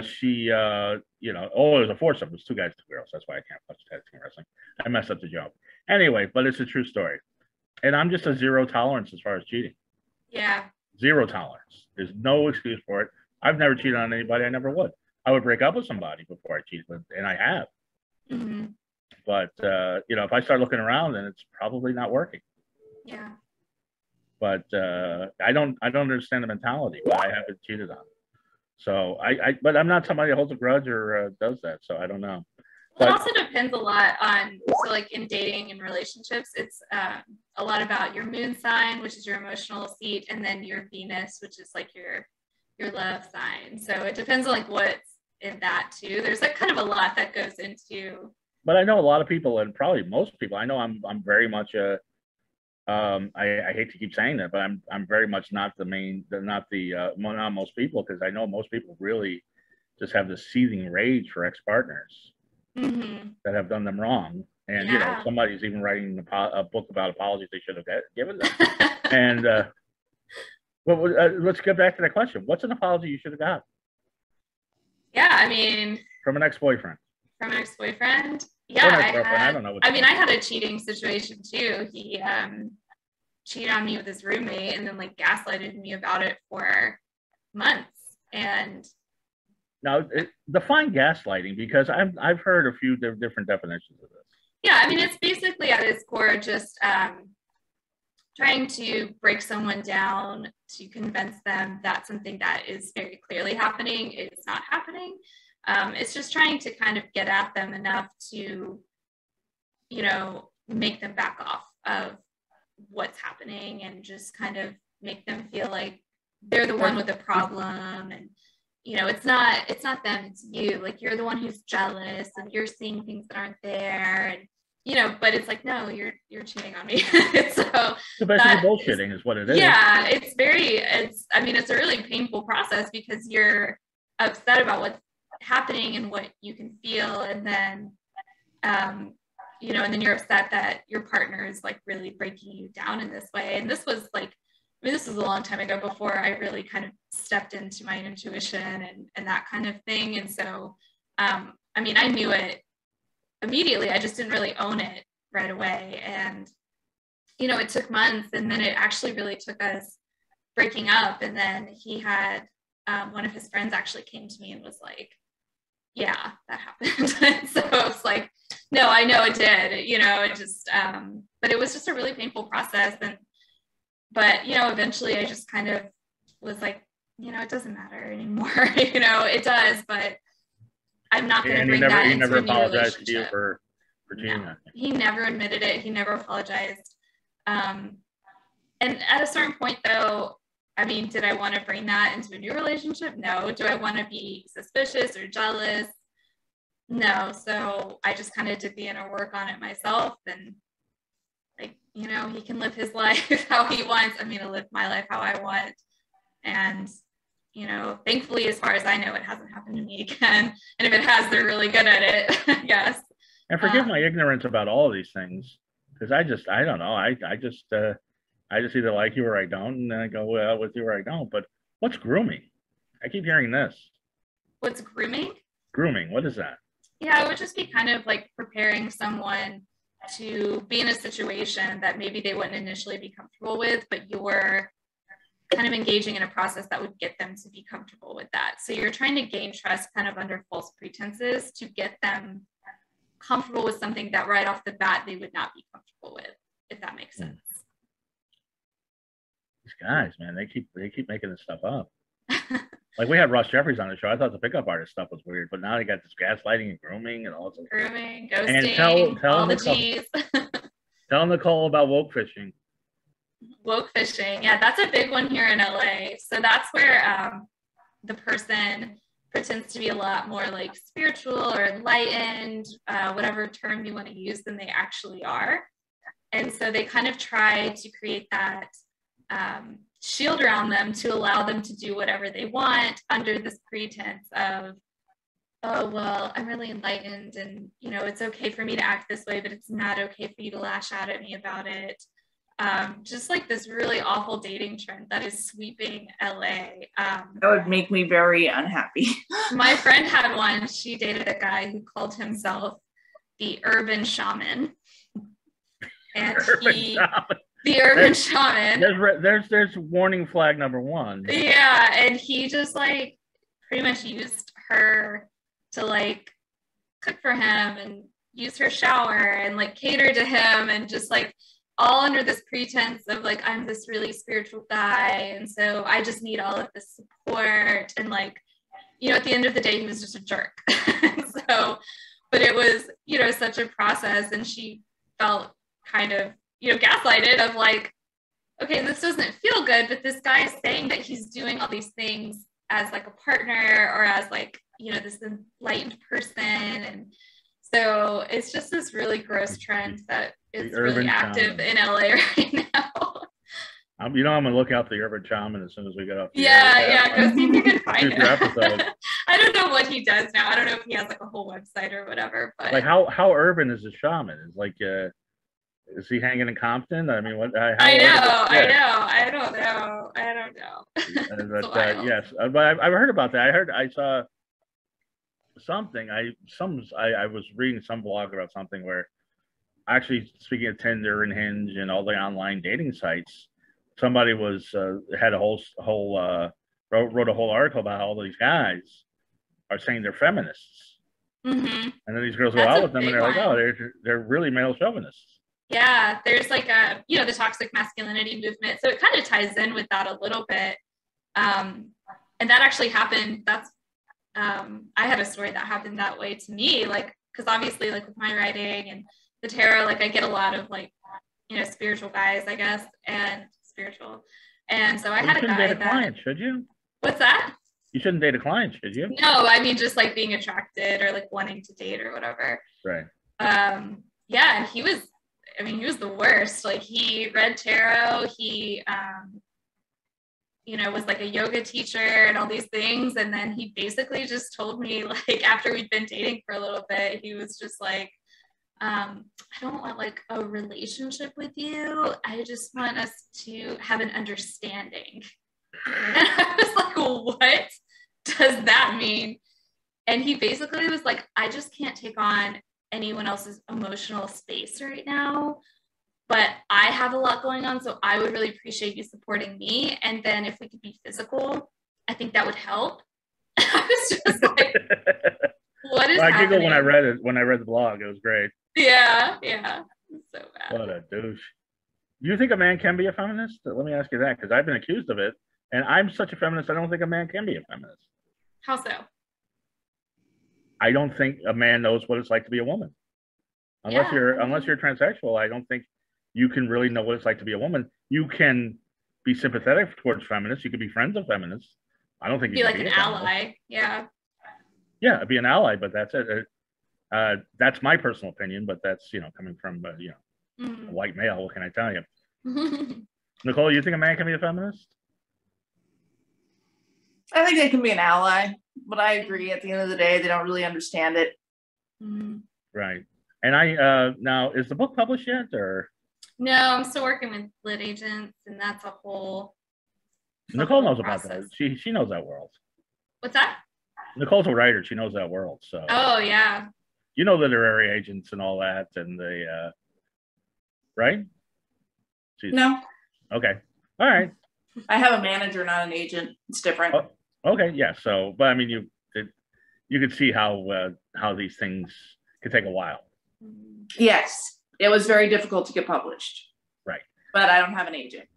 she it was a foursome. It was 2 guys, 2 girls. That's why I can't watch tag team wrestling. I messed up the joke. Anyway, but it's a true story. And I'm just a zero tolerance as far as cheating. Yeah. Zero tolerance. There's no excuse for it. I've never cheated on anybody. I never would. I would break up with somebody before I cheated, and I have. But if I start looking around, then it's probably not working. Yeah. But I don't understand the mentality. But I haven't cheated on. So but I'm not somebody that holds a grudge or does that. So I don't know. Well, it also depends a lot on, so like in dating and relationships, it's a lot about your moon sign, which is your emotional seat, and then your Venus, which is like your love sign. So it depends on like what's in that too. There's like kind of a lot that goes into. But I know a lot of people, and probably most people. I know I'm very much a. I hate to keep saying that, but I'm very much not not most people, because I know most people really just have this seething rage for ex-partners that have done them wrong, and somebody's even writing a book about apologies they should have given them. And let's get back to that question. What's an apology you should have got? Yeah, I mean, from an ex-boyfriend. From an ex-boyfriend? Yeah, I don't know. I had a cheating situation too. He cheated on me with his roommate and then like gaslighted me about it for months. And now, define gaslighting, because I've heard a few different definitions of this. Yeah, I mean, it's basically at its core just trying to break someone down to convince them that something that is very clearly happening is not happening. It's just trying to kind of get at them enough to, you know, make them back off of what's happening and just kind of make them feel like they're the one with the problem. And, you know, it's not them, it's you. Like, you're the one who's jealous and you're seeing things that aren't there. And, you know, but it's like, no, you're cheating on me. So basically bullshitting is what it is. Yeah, I mean, it's a really painful process because you're upset about what's happening and what you can feel. And then, you know, and then you're upset that your partner is like really breaking you down in this way. And this was like, I mean, this was a long time ago before I really kind of stepped into my intuition and that kind of thing. And so, I mean, I knew it immediately. I just didn't really own it right away. And, you know, it took months, and then it actually really took us breaking up. And then he had, one of his friends actually came to me and was like, yeah, that happened. So I was like, no, I know it did, you know, it just, but it was just a really painful process. But, you know, eventually I just kind of was like, you know, it doesn't matter anymore. You know, it does, but I'm not going to bring that into a new relationship. He never apologized to you for cheating on you. He never admitted it. He never apologized. And at a certain point, though, I mean, did I want to bring that into a new relationship? No. Do I want to be suspicious or jealous? No. So I just kind of did the inner work on it myself. And, like, you know, he can live his life how he wants. I'm going to live my life how I want. And, you know, thankfully, as far as I know, it hasn't happened to me again. And if it has, they're really good at it, I guess. And forgive my ignorance about all of these things, because I don't know. I just either like you or I don't, and then I go, well, with you or I don't. But what's grooming? I keep hearing this. What's grooming? Grooming. What is that? Yeah, it would just be kind of like preparing someone to be in a situation that maybe they wouldn't initially be comfortable with, but you're kind of engaging in a process that would get them to be comfortable with that. So you're trying to gain trust kind of under false pretenses to get them comfortable with something that right off the bat they would not be comfortable with, if that makes sense. These guys, man, they keep making this stuff up. Like, we had Ross Jeffries on the show. I thought the pickup artist stuff was weird, but now they got this gaslighting and grooming and all this. Grooming, ghosting, and tell all the Nicole, G's. Tell Nicole about wokefishing. Wokefishing, yeah, that's a big one here in LA. So that's where the person pretends to be a lot more like spiritual or enlightened, whatever term you want to use, than they actually are. And so they kind of try to create that shield around them to allow them to do whatever they want under this pretense of, oh, well, I'm really enlightened and, you know, it's okay for me to act this way, but it's not okay for you to lash out at me about it. Just like this really awful dating trend that is sweeping LA. That would make me very unhappy. My friend had one. She dated a guy who called himself the urban shaman. And the urban shaman. There's warning flag number one. Yeah, and he just like pretty much used her to like cook for him and use her shower and like cater to him, and just like all under this pretense of like, I'm this really spiritual guy, and so I just need all of this support. And like, you know, at the end of the day, he was just a jerk. So, but it was, you know, such a process, and she felt kind of, you know, gaslighted of like, okay, this doesn't feel good, but this guy is saying that he's doing all these things as like a partner or as like, you know, this enlightened person. And so it's just this really gross trend that is really active in LA right now. You know, I'm gonna look out the urban shaman as soon as we get off. Yeah, go see if you can find him. I don't know what he does now. I don't know if he has like a whole website or whatever. But like, how urban is the shaman? Is like, is he hanging in Compton? I mean, what? I don't know. Yes, but I've heard about that. I saw something. I was reading some blog about something where actually, speaking of Tinder and Hinge and all the online dating sites, somebody had a whole wrote a whole article about how all these guys are saying they're feminists, and then these girls go out with them and they're like, oh, they're really male chauvinists. Yeah, there's like the toxic masculinity movement, so it kind of ties in with that a little bit, and that actually happened. I had a story that happened that way to me, like, because obviously, like, with my writing and the tarot, like, I get a lot of, like, spiritual guys, I guess, and spiritual. And so I had a guy date a client, should you? What's that? You shouldn't date a client, should you? No, I mean, just like being attracted or like wanting to date or whatever. Right. Yeah, and he was the worst. Like, he read tarot, he was like a yoga teacher and all these things. And then he basically just told me, like, after we'd been dating for a little bit, he was just like, I don't want like a relationship with you. I just want us to have an understanding. And I was like, what does that mean? And he basically was like, I just can't take on anyone else's emotional space right now, but I have a lot going on, so I would really appreciate you supporting me. And then if we could be physical, I think that would help. I was just like, what is happening? I giggled when I read the blog. It was great. Yeah. So bad. What a douche. Do you think a man can be a feminist? Let me ask you that, because I've been accused of it, and I'm such a feminist, I don't think a man can be a feminist. How so? I don't think a man knows what it's like to be a woman. Unless you're transsexual, I don't think you can really know what it's like to be a woman. You can be sympathetic towards feminists. You can be friends of feminists. I don't think you can be like an ally. Yeah. Yeah, be an ally, but that's it. That's my personal opinion, but that's, coming from, a white male. What can I tell you? Nicole, you think a man can be a feminist? I think they can be an ally, but I agree. At the end of the day, they don't really understand it. Right. And now, is the book published yet, or? No, I'm still working with lit agents, and that's a whole. Nicole knows about that. She knows that world. What's that? Nicole's a writer. She knows that world. So. Oh yeah. You know, literary agents and all that, and the right? No. Okay. All right. I have a manager, not an agent. It's different. Oh, okay. Yeah. So, but I mean, you could see how these things could take a while. Yes, it was very difficult to get published. Right. But I don't have an agent.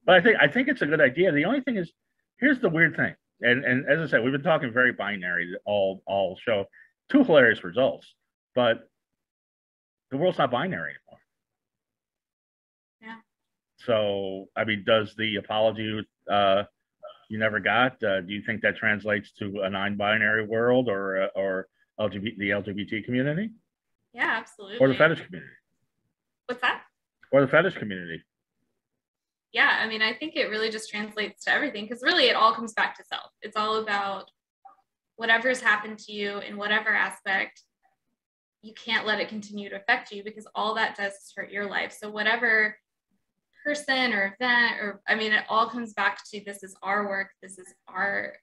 But I think it's a good idea. The only thing is, here's the weird thing, and as I said, we've been talking very binary all show. Two hilarious results, but the world's not binary anymore. Yeah. So, I mean, does the apology you never got, do you think that translates to a non-binary world or the LGBT community? Yeah, absolutely. Or the fetish community? What's that? Or the fetish community? Yeah, I mean, I think it really just translates to everything, because really it all comes back to self. It's all about whatever's happened to you in whatever aspect. You can't let it continue to affect you, because all that does is hurt your life. So whatever person or event, it all comes back to, this is our work, this is our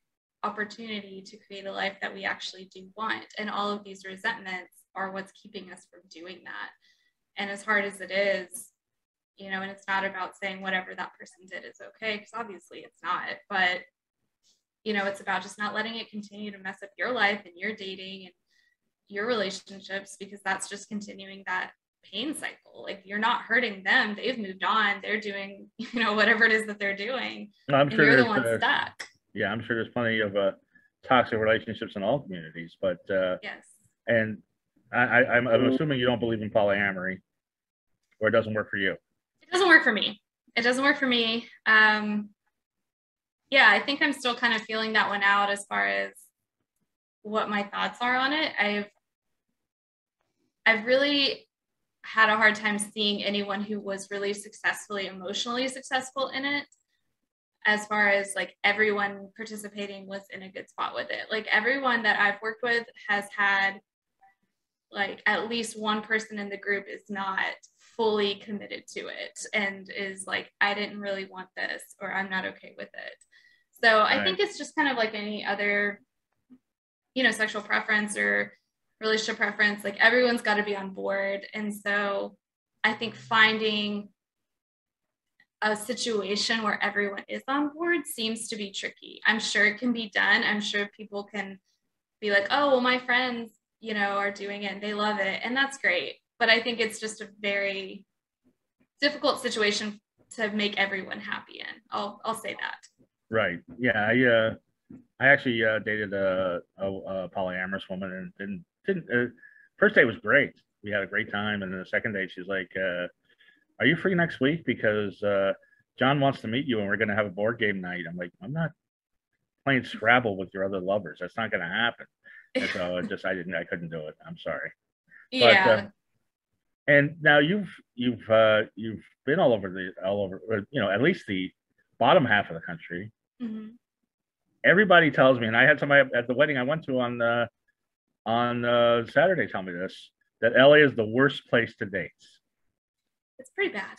opportunity to create a life that we actually do want. And all of these resentments are what's keeping us from doing that. And as hard as it is, and it's not about saying whatever that person did is okay, because obviously it's not, but it's about just not letting it continue to mess up your life and your dating and your relationships, because that's just continuing that pain cycle. Like, you're not hurting them. They've moved on. They're doing, whatever it is that they're doing. I'm sure you're the one stuck. Yeah, I'm sure there's plenty of toxic relationships in all communities, but yes. And I'm assuming you don't believe in polyamory, or it doesn't work for you. It doesn't work for me. It doesn't work for me. Yeah, I think I'm still kind of feeling that one out as far as what my thoughts are on it. I've really had a hard time seeing anyone who was really emotionally successful in it, as far as like everyone participating was in a good spot with it. Like, everyone that I've worked with has had like at least one person in the group is not fully committed to it and is like, I didn't really want this, or I'm not okay with it. So I think it's just kind of like any other, sexual preference, or relationship preference, like everyone's got to be on board. And so I think finding a situation where everyone is on board seems to be tricky. I'm sure it can be done. I'm sure people can be like, oh, well, my friends, you know, are doing it and they love it. And that's great. But I think it's just a very difficult situation to make everyone happy in. I'll say that. Right. Yeah. I actually dated a polyamorous woman, and didn't first day was great. We had a great time, and then the second day she's like, "Are you free next week? Because John wants to meet you, and we're going to have a board game night." I'm like, "I'm not playing Scrabble with your other lovers. That's not going to happen." And so I couldn't do it. I'm sorry. Yeah. But, and now you've been all over, you know, at least the bottom half of the country. Mm-hmm. Everybody tells me, and I had somebody at the wedding I went to on Saturday tell me this, that LA is the worst place to date. It's pretty bad.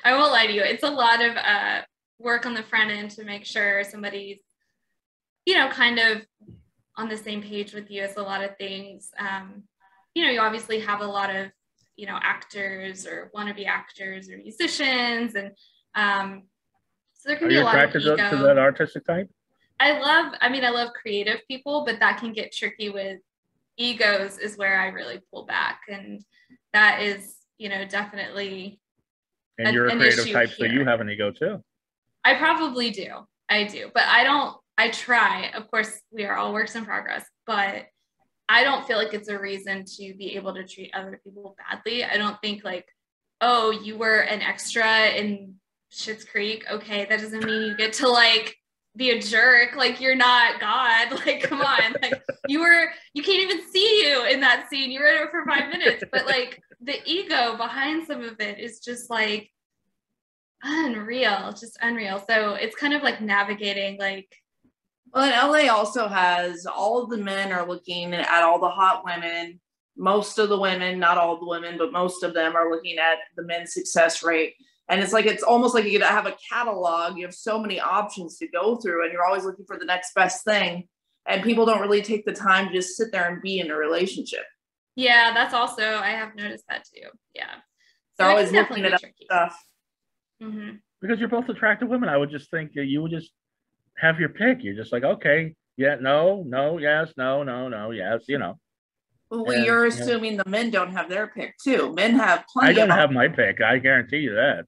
I won't lie to you. It's a lot of work on the front end to make sure somebody's, you know, kind of on the same page with you as a lot of things. You know, you obviously have a lot of, you know, actors or wannabe actors or musicians, and so there can be a lot of ego. To that artistic type? I love creative people, but that can get tricky with egos is where I really pull back. And that is, you know, definitely and you're a creative type, so you have an ego too. I probably do. I do. But I try. Of course, we are all works in progress, but I don't feel like it's a reason to be able to treat other people badly. I don't think like, oh, you were an extra in Schitt's Creek. Okay, that doesn't mean you get to like be a jerk. Like you're not God. Like, come on. Like you can't even see you in that scene. You were in it for 5 minutes. But like the ego behind some of it is just like unreal, just unreal. So it's kind of like navigating like. Well, and LA also has all of the men are looking at all the hot women. Most of the women, not all the women, but most of them are looking at the men's success rate. And it's like, it's almost like you have a catalog. You have so many options to go through, and you're always looking for the next best thing. And people don't really take the time to just sit there and be in a relationship. Yeah, that's also, I have noticed that too. Yeah. They're always looking at stuff. Mm-hmm. Because you're both attractive women. I would just think you would just have your pick. You're just like, okay, yeah, no, yes, no, yes, you know. Well, you're assuming the men don't have their pick too. Men have plenty. I don't have my pick. I guarantee you that.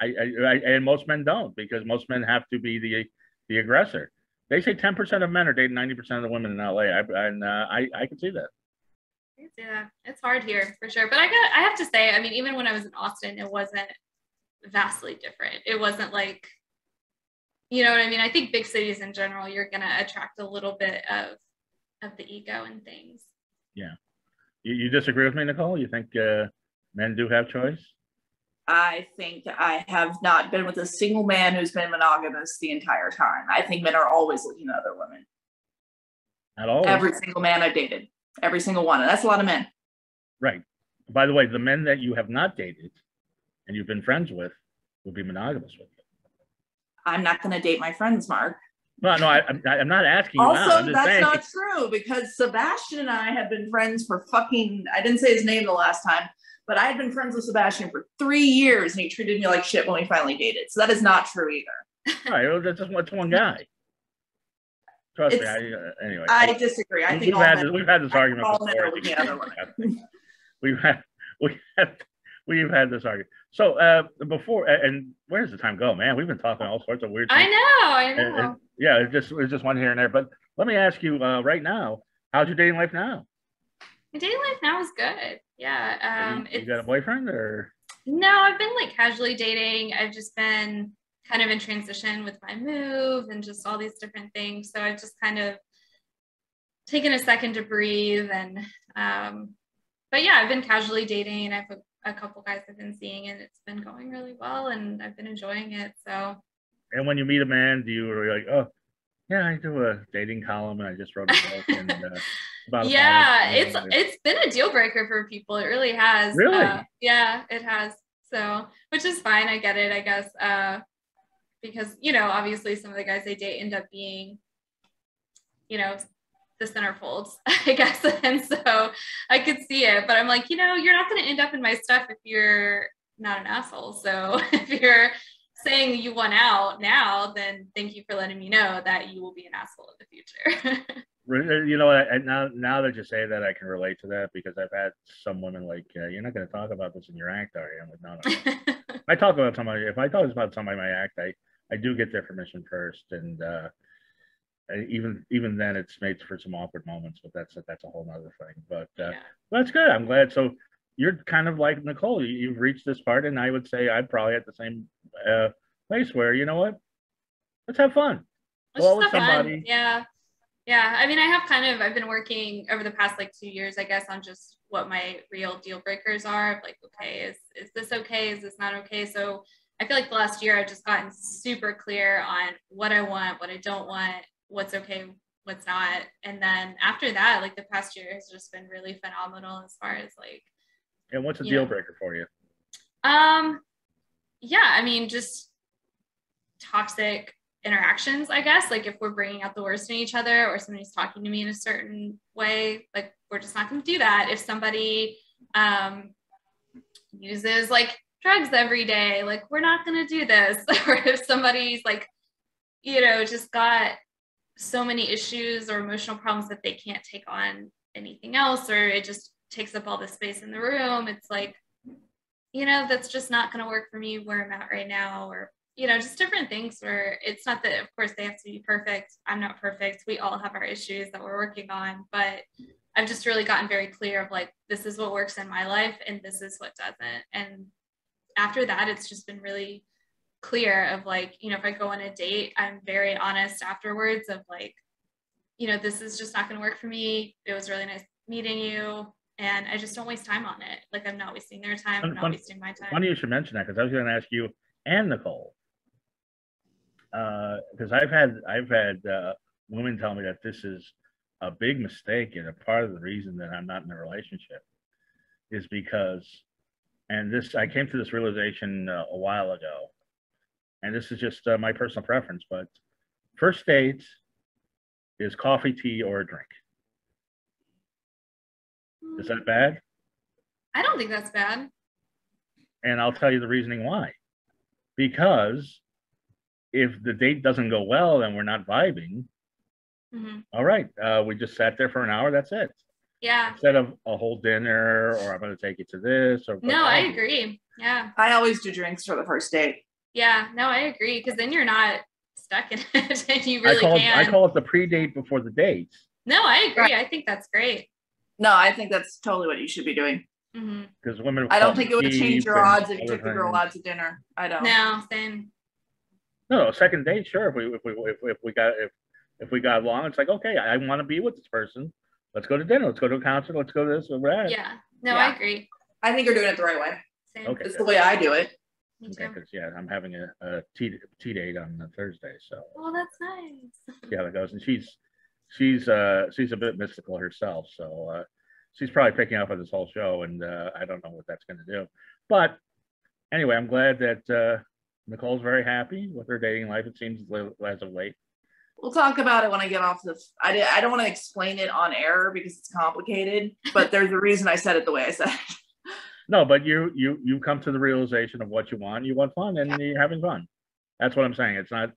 And most men don't, because most men have to be the aggressor. They say 10% of men are dating 90% of the women in LA. I can see that. Yeah, it's hard here for sure. But I have to say, I mean, even when I was in Austin, it wasn't vastly different. It wasn't like, you know what I mean? I think big cities in general, you're gonna attract a little bit of the ego and things. Yeah. You disagree with me, Nicole? You think men do have choice? I think I have not been with a single man who's been monogamous the entire time. I think men are always looking at other women. At all? Every single man I've dated. Every single one. And that's a lot of men. Right. By the way, the men that you have not dated and you've been friends with will be monogamous with you. I'm not going to date my friends, Mark. No, I'm not asking you also, out. Also, that's saying. Not true, because Sebastian and I have been friends for I didn't say his name the last time, but I had been friends with Sebastian for 3 years, and he treated me like shit when we finally dated. So that is not true either. All right, well, that's just one guy. Trust me. Anyway, I disagree. I think we've had this argument before. We've had this argument. So before, and where does the time go, man? We've been talking all sorts of weird things. I know. And, yeah, it's just one here and there. But let me ask you right now, how's your dating life now? My dating life now is good. Yeah. You got a boyfriend or? No, I've been like casually dating. I've just been kind of in transition with my move and just all these different things. So I've just kind of taken a second to breathe. And but yeah, I've been casually dating. I've a couple guys I've been seeing, and it's been going really well, and I've been enjoying it. So. And when you meet a man, do you like, oh, yeah, I do a dating column, and I just wrote a book, and about yeah, it's been a deal breaker for people. It really has. Really? Yeah, it has. So, which is fine. I get it, I guess, because, you know, obviously some of the guys they date end up being, you know, the centerfolds, I guess. And so I could see it, but I'm like, you know, you're not going to end up in my stuff if you're not an asshole. So if you're saying you want out now, then thank you for letting me know that you will be an asshole in the future. You know, now that you say that, I can relate to that, because I've had some women like, you're not going to talk about this in your act, are you? I'm like, no. If I talk about somebody in my act, I do get their permission first, and even then, it's made for some awkward moments. But that's a whole nother thing. But that's good. I'm glad. So you're kind of like Nicole. You've reached this part, and I would say I'm probably at the same place where, you know what? Let's have fun. Let's have fun. Yeah. Yeah. I mean, I've been working over the past like 2 years, I guess, on just what my real deal breakers are. Like, okay, is this okay? Is this not okay? So I feel like the last year I've just gotten super clear on what I want, what I don't want, what's okay, what's not. And then after that, like the past year has just been really phenomenal as far as like. And what's a deal breaker for you? Yeah, I mean, just toxic interactions, I guess. Like if we're bringing out the worst in each other, or somebody's talking to me in a certain way, like we're just not going to do that. If somebody uses like drugs every day, like we're not going to do this. Or if somebody's like, you know, just got so many issues or emotional problems that they can't take on anything else, or it just takes up all the space in the room, it's like, you know, that's just not going to work for me where I'm at right now. Or, you know, just different things where it's not that, of course, they have to be perfect. I'm not perfect. We all have our issues that we're working on, but I've just really gotten very clear of like, this is what works in my life and this is what doesn't. And after that, it's just been really clear of like, you know, if I go on a date, I'm very honest afterwards of like, you know, this is just not going to work for me. It was really nice meeting you. And I just don't waste time on it. Like I'm not wasting their time. I'm not wasting my time. Funny you should mention that, because I was going to ask you and Nicole. Because I've had women tell me that this is a big mistake, and a part of the reason that I'm not in a relationship is because, and this, I came to this realization a while ago, and this is just my personal preference, but first date is coffee, tea, or a drink. Is that bad? I don't think that's bad. And I'll tell you the reasoning why. Because if the date doesn't go well, then we're not vibing. All right, we just sat there for an hour. That's it. Yeah. Instead of a whole dinner, or I'm going to take you to this. Or no, I agree. Yeah. I always do drinks for the first date. Yeah. No, I agree, because then you're not stuck in it, and you really can. I call it the pre-date before the date. No, I agree. Right. I think that's great. No, I think that's totally what you should be doing. Because women. I don't think it would change your odds if you took the girl out to dinner. I don't. No, same. No, second date, sure. If we got along, it's like, okay, I want to be with this person. Let's go to dinner. Let's go to a concert. Let's go to this or that. Yeah. No, I agree. I think you're doing it the right way. Same. Okay, it's the way I do it. Me too. Because I'm having a tea date on Thursday. So. Oh, that's nice. Yeah, that goes, and she's a bit mystical herself, so she's probably picking up on this whole show, and I don't know what that's going to do. But anyway, I'm glad that Nicole's very happy with her dating life. It seems as of late. We'll talk about it when I get off this. I don't want to explain it on air because it's complicated, but there's a reason I said it the way I said it. No, but you come to the realization of what you want. You want fun, and you're having fun. That's what I'm saying. It's not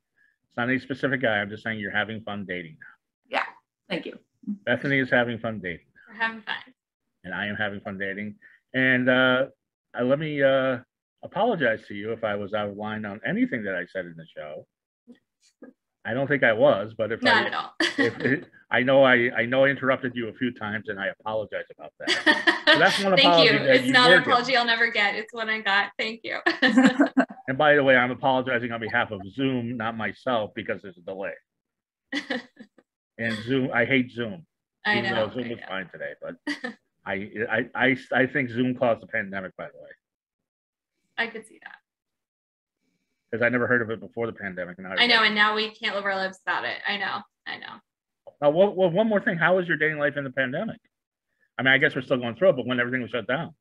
any specific guy. I'm just saying you're having fun dating now. Yeah, thank you. Bethany is having fun dating. We're having fun. And I am having fun dating. And let me apologize to you if I was out of line on anything that I said in the show. I don't think I was, but not at all. I know I interrupted you a few times, and I apologize about that. So that's one apology. Thank you. It's not an apology I'll never get. It's one I got. Thank you. And by the way, I'm apologizing on behalf of Zoom, not myself, because there's a delay. And Zoom, I hate Zoom. I know. Zoom was fine today, but I think Zoom caused the pandemic, by the way. I could see that. Because I never heard of it before the pandemic. And I know, and now we can't live our lives without it. I know. Well, one more thing. How was your dating life in the pandemic? I mean, I guess we're still going through it, but when everything was shut down.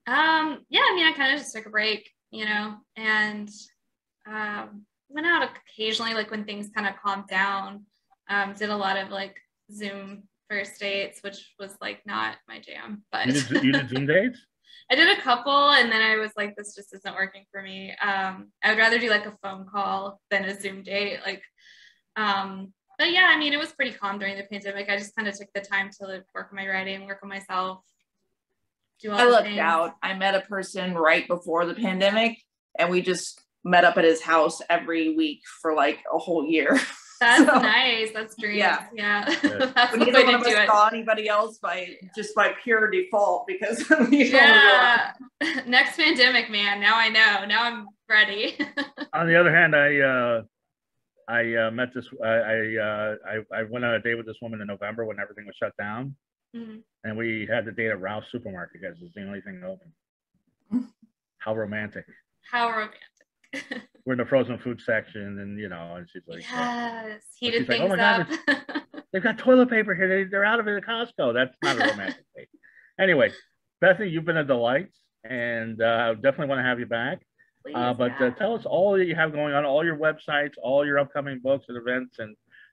Yeah, I mean, I kind of just took a break, you know, and went out occasionally, like when things kind of calmed down. Did a lot of like Zoom first dates, which was like not my jam. But you did Zoom dates? I did a couple, and then I was like, this just isn't working for me. I would rather do like a phone call than a Zoom date. Like, but yeah, I mean, it was pretty calm during the pandemic. I just kind of took the time to like, work on my writing, work on myself, do all I the lucked things. out. I met a person right before the pandemic, and we just met up at his house every week for like a whole year. That's nice. That's dreams. Yeah. That's when the neither way one to of do us it. saw anybody else by pure default because Next pandemic, man. Now I know. Now I'm ready. On the other hand, I met this. I went on a date with this woman in November when everything was shut down, and we had the date at Ralph's Supermarket because it's the only thing open. How romantic! How romantic! We're in the frozen food section, and and she's like, yes, heated things like, oh my up. God, they've got toilet paper here. They're out of it at Costco. That's not a romantic date. Anyway, Bethany, you've been a delight, and I definitely want to have you back. Please, Tell us all that you have going on, all your websites, all your upcoming books and events,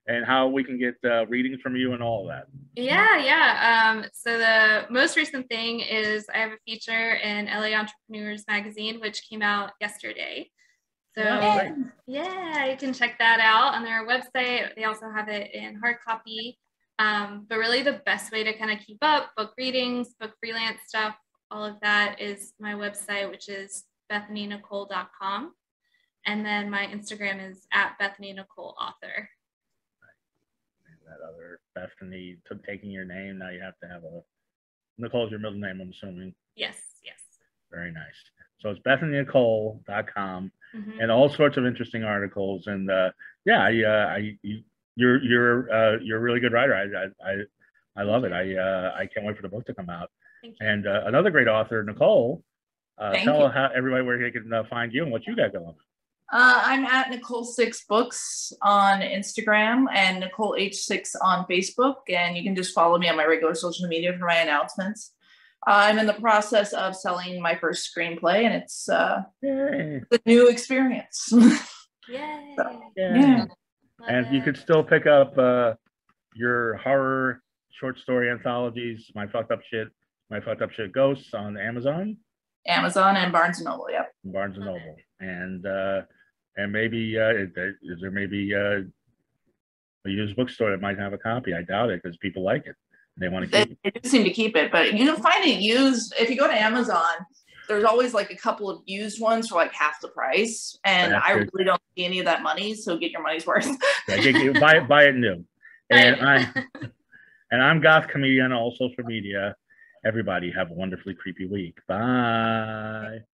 and how we can get readings from you and all of that. Yeah. So the most recent thing is I have a feature in LA Entrepreneurs Magazine, which came out yesterday. So yeah, you can check that out on their website. They also have it in hard copy. But really the best way to kind of keep up book readings, book freelance stuff, all of that is my website, which is BethanyNicole.com. And then my Instagram is at Bethany Nicole Author. That other Bethany taking your name, now you have to have a Nicole's your middle name, I'm assuming. Yes. Very nice. So it's BethanyNicole.com and all sorts of interesting articles. And you're a really good writer. I love it. I can't wait for the book to come out. Thank you. And another great author, Nicole. Tell everybody where they can find you and what you got going. I'm at Nicole6 Books on Instagram and Nicole H6 on Facebook, and you can just follow me on my regular social media for my announcements. I'm in the process of selling my first screenplay, and it's a new experience. Yay! Yeah. And you could still pick up your horror short story anthologies, My Fucked Up Shit Ghosts on Amazon And Barnes & Noble. Yep. Barnes & Noble. And maybe is there maybe a used bookstore that might have a copy? I doubt it because people like it. They want to keep it. They do seem to keep it, but you can find it used. If you go to Amazon, there's always like a couple of used ones for like half the price. And I really don't see any of that money. So get your money's worth. Buy it new. And I'm Goth Comedian on all social media. Everybody have a wonderfully creepy week. Bye.